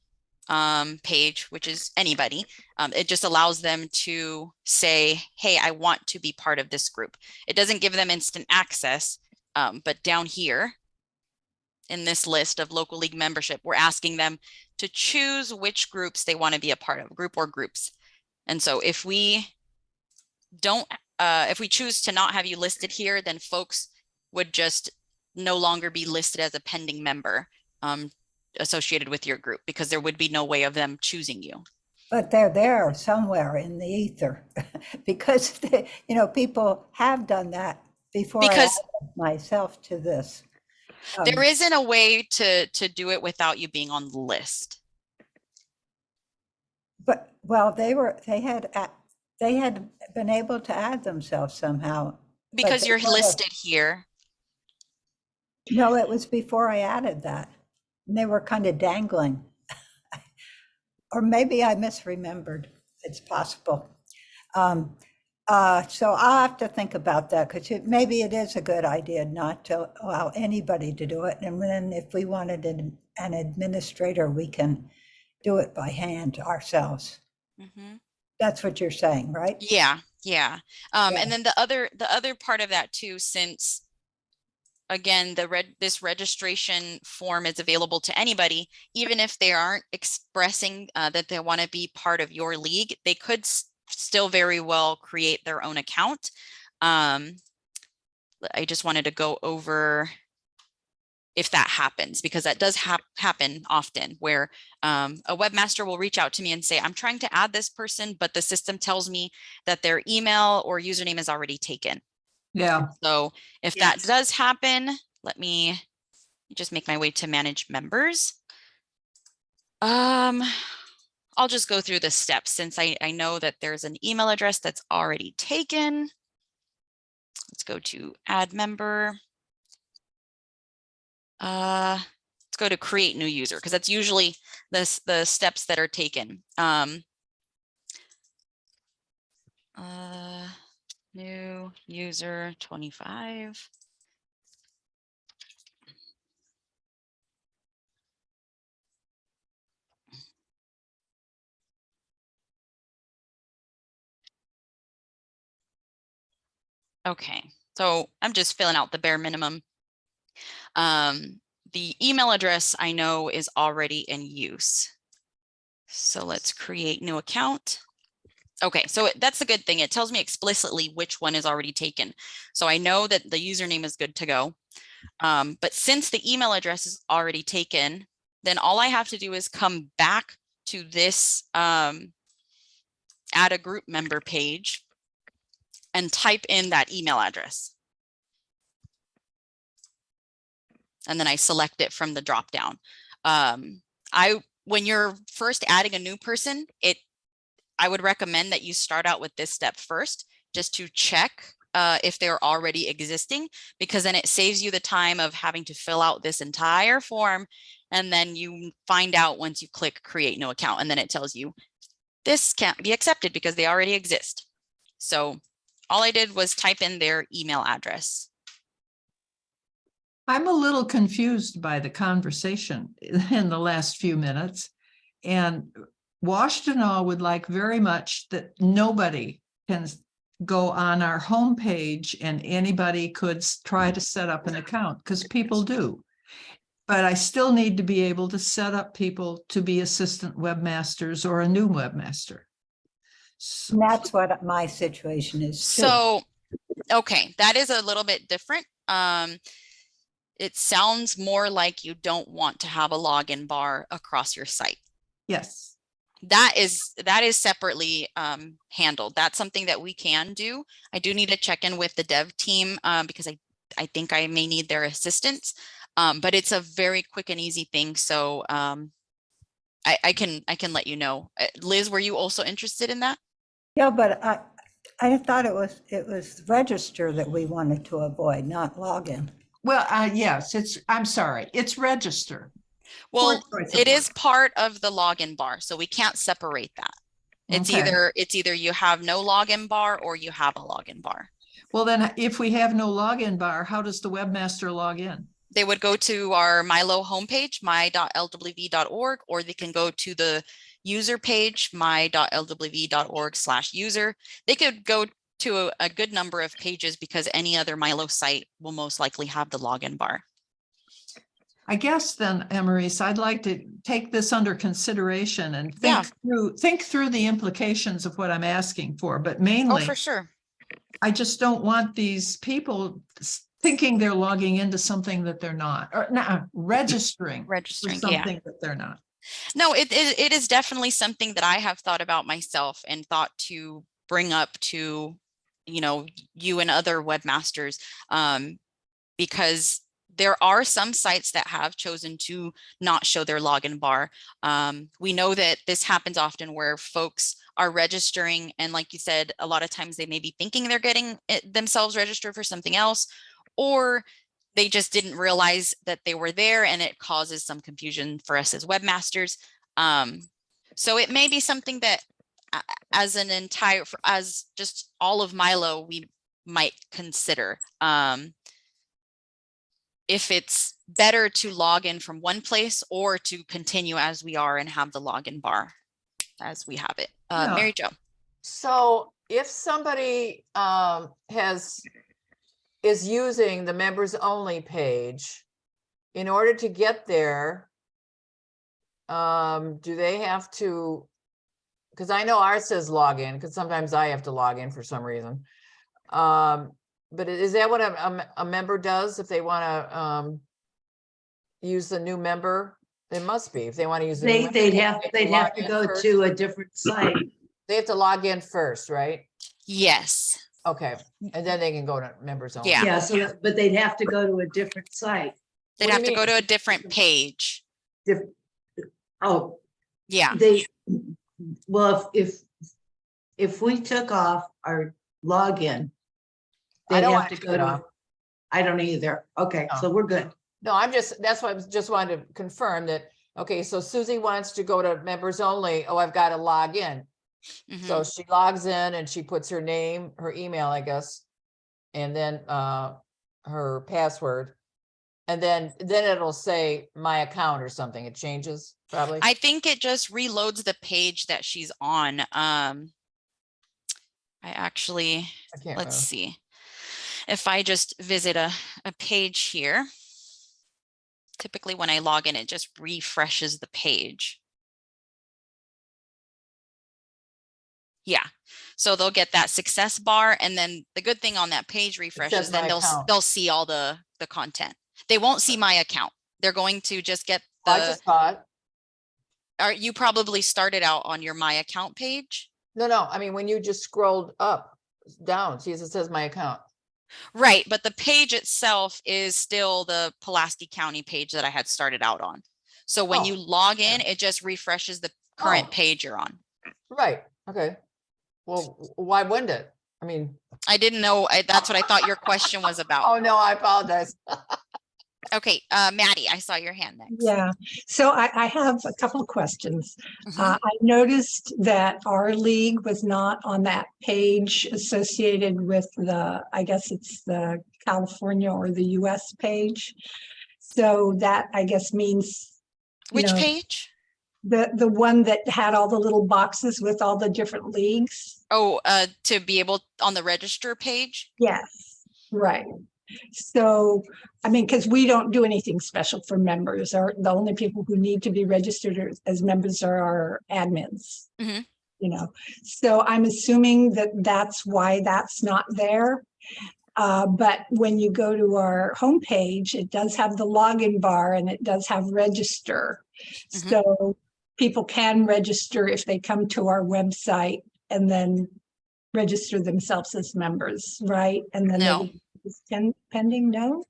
page, which is anybody. It just allows them to say, hey, I want to be part of this group. It doesn't give them instant access, but down here in this list of local league membership, we're asking them to choose which groups they want to be a part of, group or groups. And so if we choose to not have you listed here, then folks would just no longer be listed as a pending member associated with your group, because there would be no way of them choosing you. But they're there somewhere in the ether because people have done that before. Because I added myself to this. There isn't a way to do it without you being on the list. But well, they had been able to add themselves somehow. Because you're listed here. No, it was before I added that. And they were kind of dangling. Or maybe I misremembered. It's possible. So I'll have to think about that, because maybe it is a good idea not to allow anybody to do it. And then if we wanted an administrator, we can do it by hand ourselves. Mm-hmm. That's what you're saying, right? Yeah. And then the other part of that too, since again, this registration form is available to anybody, even if they aren't expressing that they want to be part of your league, they could still very well create their own account. I just wanted to go over if that happens, because that does happen often, where a webmaster will reach out to me and say, I'm trying to add this person, but the system tells me that their email or username is already taken. Yeah. So if that does happen, let me just make my way to manage members. I'll just go through the steps, since I know that there's an email address that's already taken. Let's go to add member. Let's go to create new user, because that's usually the steps that are taken. New user 25. Okay, so I'm just filling out the bare minimum. The email address I know is already in use. So let's create new account. Okay, so that's a good thing. It tells me explicitly which one is already taken. So I know that the username is good to go. But since the email address is already taken, then all I have to do is come back to this add a group member page and type in that email address. and then I select it from the drop down. When you're first adding a new person, I would recommend that you start out with this step first, just to check if they're already existing, because then it saves you the time of having to fill out this entire form. And then you find out once you click create new account, and then it tells you this can't be accepted because they already exist. So all I did was type in their email address. I'm a little confused by the conversation in the last few minutes. And Washtenaw would like very much that nobody can go on our homepage and anybody could try to set up an account, because people do. But I still need to be able to set up people to be assistant webmasters or a new webmaster. So, And that's what my situation is too. So, okay, that is a little bit different. It sounds more like you don't want to have a login bar across your site. yes. That is separately handled. That's something that we can do. I do need to check in with the dev team because I think I may need their assistance. But it's a very quick and easy thing. So I can let you know. Liz, were you also interested in that? Yeah, but I thought it was register that we wanted to avoid, not login. Well, yes, I'm sorry, it's register. Well, Poor choice of it is word. part of the login bar, so we can't separate that. It's Okay. either you have no login bar or you have a login bar. Well, then if we have no login bar, how does the webmaster log in? They would go to our MyLO homepage, my.lwv.org, or they can go to the user page, my.lwv.org/user. They could go to a good number of pages because any other MyLO site will most likely have the login bar. I guess then, Emerise, I'd like to take this under consideration and Yeah. think through the implications of what I'm asking for, but Oh, mainly for sure. I just don't want these people thinking they're logging into something that they're not, or registering for Registering, yeah. something that they're not. No, it is definitely something that I have thought about myself and thought to bring up to, you and other webmasters, because there are some sites that have chosen to not show their login bar. We know that this happens often where folks are registering, and like you said, a lot of times they may be thinking they're getting themselves registered for something else, or they just didn't realize that they were there, and it causes some confusion for us as webmasters. So it may be something that as just all of MyLO, we might consider. If it's better to log in from one place or to continue as we are and have the login bar as we have it. Yeah. Mary Jo. So if somebody is using the members only page, in order to get there, do they have to, because I know ours says login, because sometimes I have to log in for some reason. But is that what a member does if they want to use the new member? It must be if they want to use the new member, They'd have to log in go first. to a different site. They have to log in first, right? Yes. Okay, and then they can go to members only. Yeah. Yeah, so, but they'd have to go to a different site. They'd What do have you to go mean? to a different page. Oh, Yeah. well, if we took off our login, I they'd don't have want to to go take it to, off. I don't either. Okay, No. so we're good. No, that's why I just wanted to confirm that, okay, so Susie wants to go to members only. Oh, I've got to log in. Mhm. So she logs in and she puts her name, her email, I guess, and then her password. And then it'll say my account or something. It changes probably. I think it just reloads the page that she's on. I can't let's remember. see. If I just visit a page here, typically when I log in, it just refreshes the page. Yeah, so they'll get that success bar, and then the good thing on that page refreshes, then my account. they'll see all the content. They won't see my account. They're going to just get I the. just saw it. You probably started out on your my account page. No, I mean, when you just scrolled up, down, see, it says my account. Right, but the page itself is still the Pulaski County page that I had started out on. So when you Oh, log in, it just refreshes the current Oh. page you're on. Right, okay. Well, why wouldn't it? I mean, I didn't know, that's what I thought your question was oh about. no, I apologize. Okay, Maddie, I saw your hand next. Yeah, so I have a couple of questions. Mhm. I noticed that our league was not on that page associated with the, I guess it's the California or the US page. So that, I guess, means, you Which know, page? the one that had all the little boxes with all the different leagues. Oh, to be able on the register page? Yes, right. So, I mean, because we don't do anything special for members, or the only people who need to be registered as members are our admins. Mhm. You know, so I'm assuming that that's why that's not there. But when you go to our homepage, it does have the login bar and it does have register. Mhm. So people can register if they come to our website and then register themselves as members, right? And then they No. would pending, no?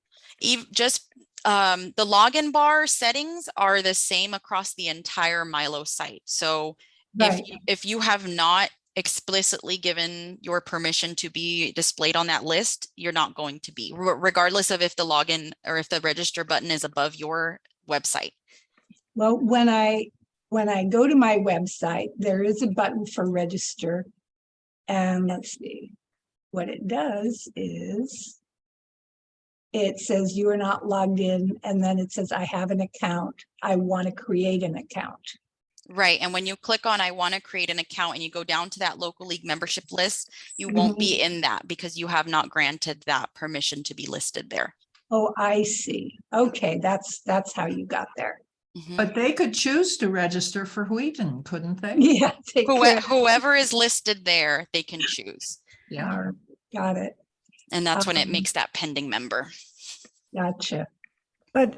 Just the login bar settings are the same across the entire MyLO site. So Right. if you have not explicitly given your permission to be displayed on that list, you're not going to be, regardless of if the login or if the register button is above your website. Well, when I go to my website, there is a button for register. And let's see, what it does is it says you are not logged in, and then it says I have an account. I want to create an account. Right. And when you click on I want to create an account and you go down to that local league membership list, you won't be in that because you have not granted that permission to be listed there. Oh, I see. Okay, that's how you got there. Mhm. But they could choose to register for Wheaton, couldn't they? Yeah, they could. Whoever is listed there, they can choose. Yeah. Got it. And that's when it Um, makes that pending member. Gotcha. But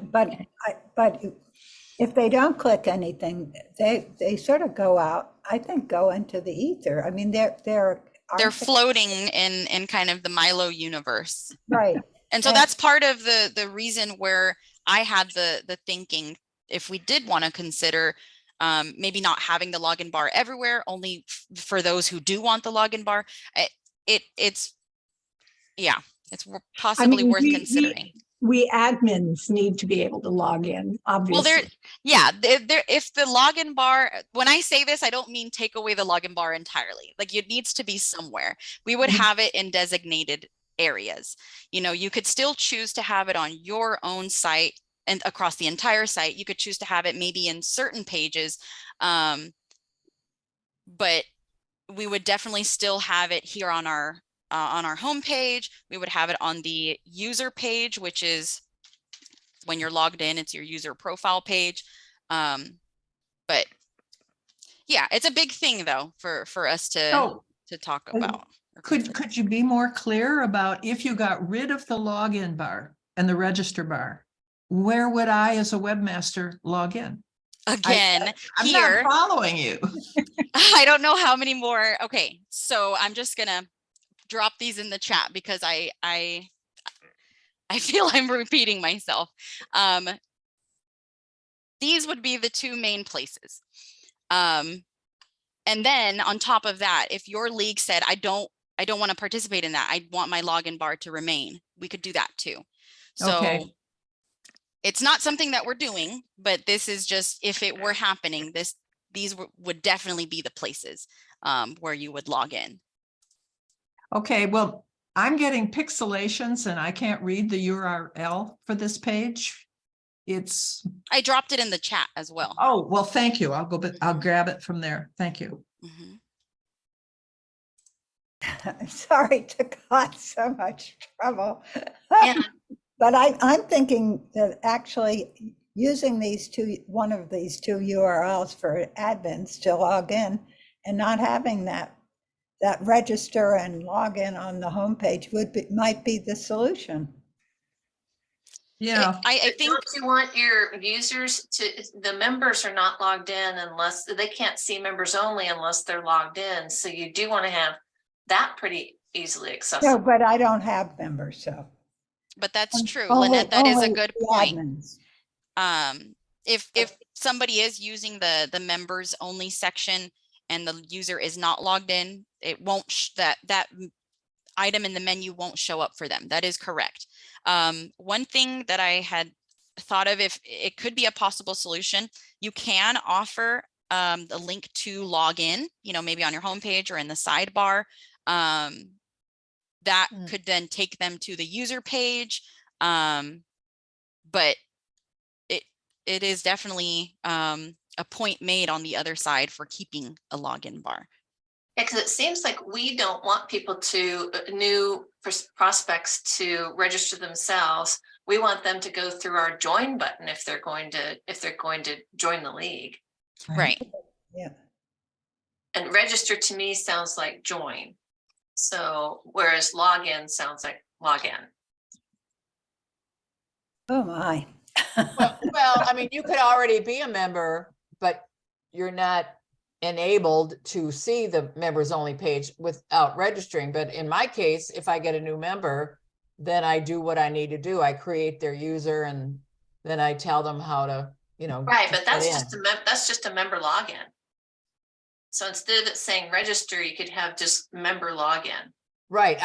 if they don't click anything, they sort of go out, I think, go into the ether. I mean, They're aren't they- floating in kind of the MyLO universe. right. And so And- that's part of the reason where I had the thinking, if we did want to consider maybe not having the login bar everywhere, only for those who do want the login bar, it's possibly worth considering. We admins need to be able to log in, obviously. If the login bar, when I say this, I don't mean take away the login bar entirely. Like it needs to be somewhere. We would Mhm. have it in designated areas. You know, you could still choose to have it on your own site and across the entire site. You could choose to have it maybe in certain pages, but we would definitely still have it here on our homepage. We would have it on the user page, which is when you're logged in, it's your user profile page. But yeah, it's a big thing though for us to talk about. Could you be more clear about if you got rid of the login bar and the register bar, where would I as a webmaster log in? Again, I'm here, not following you. I don't know how many more. Okay, so I'm just gonna drop these in the chat because I feel I'm repeating myself. These would be the two main places. And then on top of that, if your league said, I don't want to participate in that, I want my login bar to remain, we could do that too. So Okay. it's not something that we're doing, but this is just, if it were happening, these would definitely be the places where you would log in. Okay, well, I'm getting pixelations and I can't read the URL for this page. I dropped it in the chat as well. Oh, well, thank you. I'll grab it from there. Thank you. Mhm. I'm sorry to cause so much trouble. Yeah. But I'm thinking that actually using one of these two URLs for admins to log in and not having that register and log in on the homepage might be the solution. Yeah. I think Don't you want your users the members are not logged in unless they can't see members only unless they're logged in. So you do want to have that pretty easily No, accessible. but I don't have members, so. But that's true, Only- Lynette, that is a only good the point. admins. If somebody is using the members only section and the user is not logged in, it won't that item in the menu won't show up for them. That is correct. One thing that I had thought of, if it could be a possible solution, you can offer the link to log in, you know, maybe on your homepage or in the sidebar. That could then take them to the user page. But it is definitely a point made on the other side for keeping a login bar. Because it seems like we don't want people to new prospects to register themselves. We want them to go through our join button if they're going to join the league. Right. Yeah. And register to me sounds like join. So whereas login sounds like log in. Oh, my. Well, I mean, you could already be a member, but you're not enabled to see the members only page without registering. But in my case, if I get a new member, then I do what I need to do. I create their user and then I tell them how to, you know. Right, but that's get in. just a member login. So instead of it saying register, you could have just member login. Right.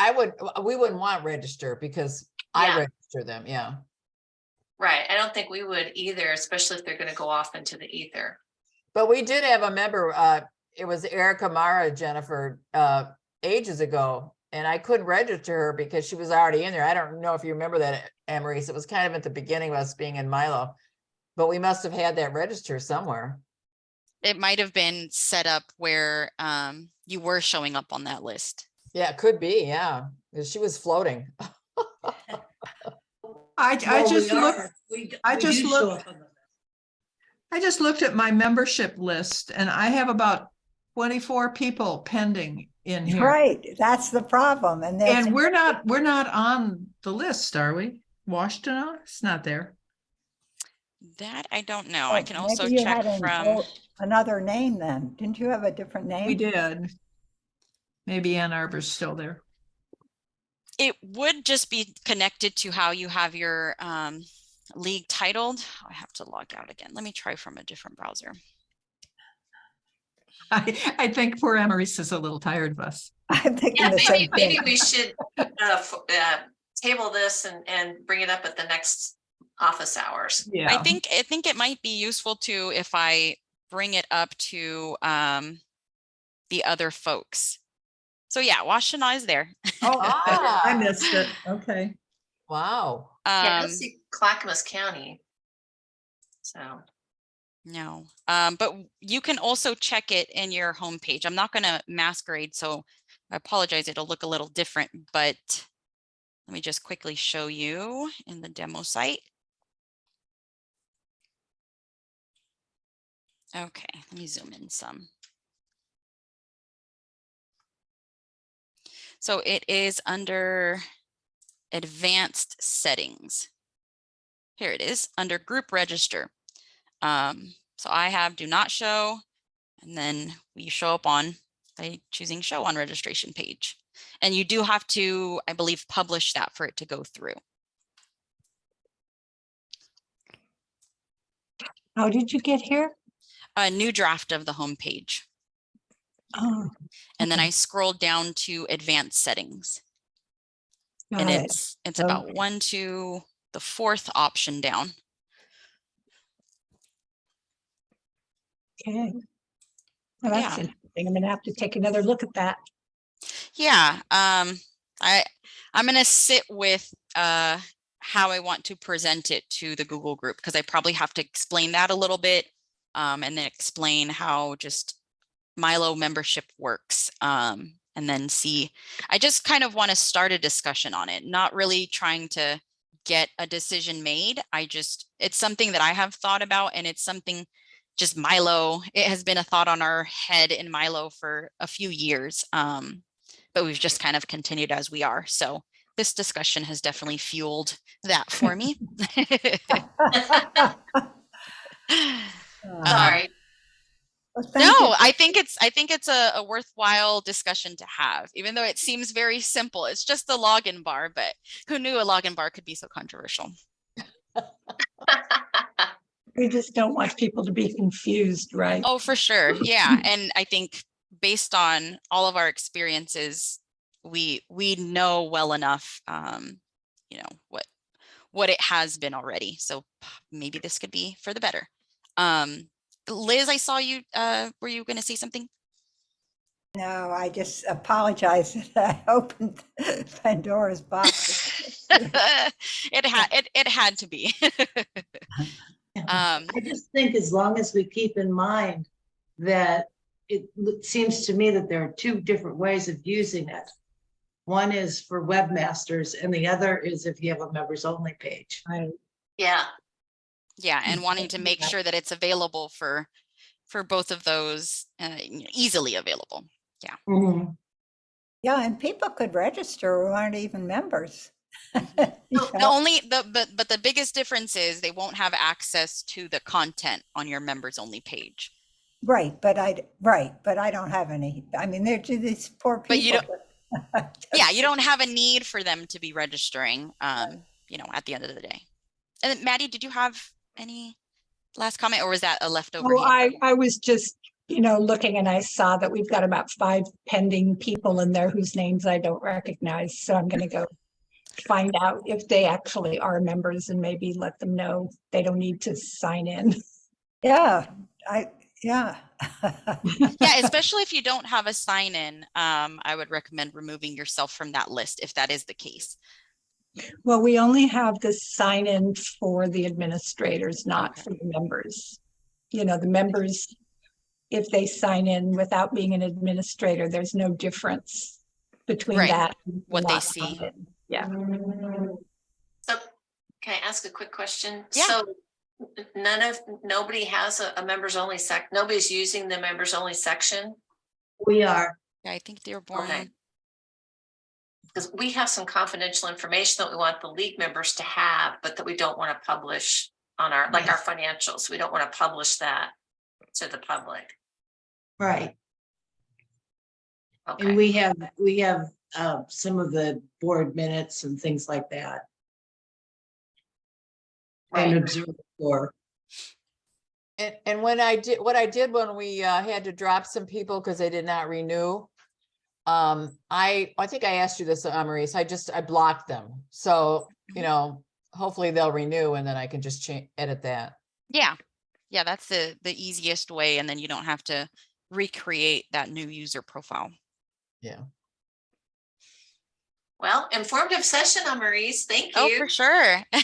We wouldn't want register because I Yeah. register them. Yeah. Right. I don't think we would either, especially if they're going to go off into the ether. But we did have a member, it was Erica Mara, Jennifer, ages ago, and I couldn't register her because she was already in there. I don't know if you remember that, Anne-Marie. It was kind of at the beginning of us being in MyLO, but we must have had that register somewhere. It might have been set up where you were showing up on that list. Yeah, it could be. Yeah, 'cause she was floating. I just looked, I We just do show looked- up on the- I just looked at my membership list and I have about 24 people pending in here. Right, that's the problem. And there's, And we're not on the list, are we? Washington, it's not there. That I don't know. I can also maybe you check had an from. old- another name then. Didn't you have a different name? We did. Maybe Ann Arbor's still there. It would just be connected to how you have your league titled. I have to log out again. Let me try from a different browser. I think poor Emery's is a little tired of us. I'm thinking Yeah, the same maybe thing. we should table this and bring it up at the next office hours. Yeah. I think it might be useful too if I bring it up to the other folks. So yeah, Washtenaw is there. Oh, Ah. I missed it. Okay. Wow. Yeah, I don't see Clackamas County. So No, but you can also check it in your homepage. I'm not going to masquerade, so I apologize. It'll look a little different, but let me just quickly show you in the demo site. Okay, let me zoom in some. So it is under advanced settings. Here it is under group register. So I have do not show, and then we show up on by choosing show on registration page. And you do have to, I believe, publish that for it to go through. How did you get here? A new draft of the home page. Oh, And then okay. I scrolled down to advanced settings. Got And it. it's about Okay. 1 to the 4th option down. Okay. Well, that's Yeah. interesting. I'm gonna have to take another look at that. Yeah, I'm gonna sit with how I want to present it to the Google group, because I probably have to explain that a little bit, and then explain how just MyLO membership works, and then see. I just kind of want to start a discussion on it, not really trying to get a decision made. It's something that I have thought about, and it's something just MyLO. It has been a thought on our head in MyLO for a few years. But we've just kind of continued as we are. So this discussion has definitely fueled that for me. sorry. Well, thank you. No, I think it's a worthwhile discussion to have, even though it seems very simple. It's just the login bar, but who knew a login bar could be so controversial? We just don't want people to be confused, right? Oh, for sure. Yeah. And I think based on all of our experiences, we know well enough, you know, what it has been already. So maybe this could be for the better. Liz, I saw you, were you going to say something? No, I just apologize that I opened Pandora's box. It had to be. I just think as long as we keep in mind that it seems to me that there are two different ways of using it. One is for webmasters and the other is if you have a members only page. Right. Yeah, Yeah, and wanting to make sure that it's available for both of those, easily available. Yeah. Mhm. Yeah, and people could register who aren't even members. The the biggest difference is they won't have access to the content on your members only page. Right, but I don't have any. I mean, they're these poor people. But you don't, yeah, you don't have a need for them to be registering, you know, at the end of the day. And then, Maddie, did you have any last comment, or was that a leftover? Oh, I was just, looking and I saw that we've got about 5 pending people in there whose names I don't recognize. So I'm going to go find out if they actually are members and maybe let them know they don't need to sign in. Yeah, Yeah, especially if you don't have a sign in, I would recommend removing yourself from that list if that is the case. Well, we only have the sign in for the administrators, not for the members. The members, if they sign in without being an administrator, there's no difference between Right, that and what they not see. signed in. Yeah. so can I ask a quick question? Yeah. So nobody has a members only nobody's using the members only section? We are. Yeah, I think they were born. Okay. Because we have some confidential information that we want the league members to have, but that we don't want to publish on our, like our financials. We don't want to publish that to the public. Right. Okay. And we have some of the board minutes and things like that. And Right. observe for. And when I did, what I did when we had to drop some people because they did not renew. I think I asked you this, Maurice, I blocked them. So, hopefully they'll renew and then I can just edit that. Yeah. Yeah, that's the easiest way. And then you don't have to recreate that new user profile. Yeah. Well, informative session, Maurice. Thank you. Oh, for sure.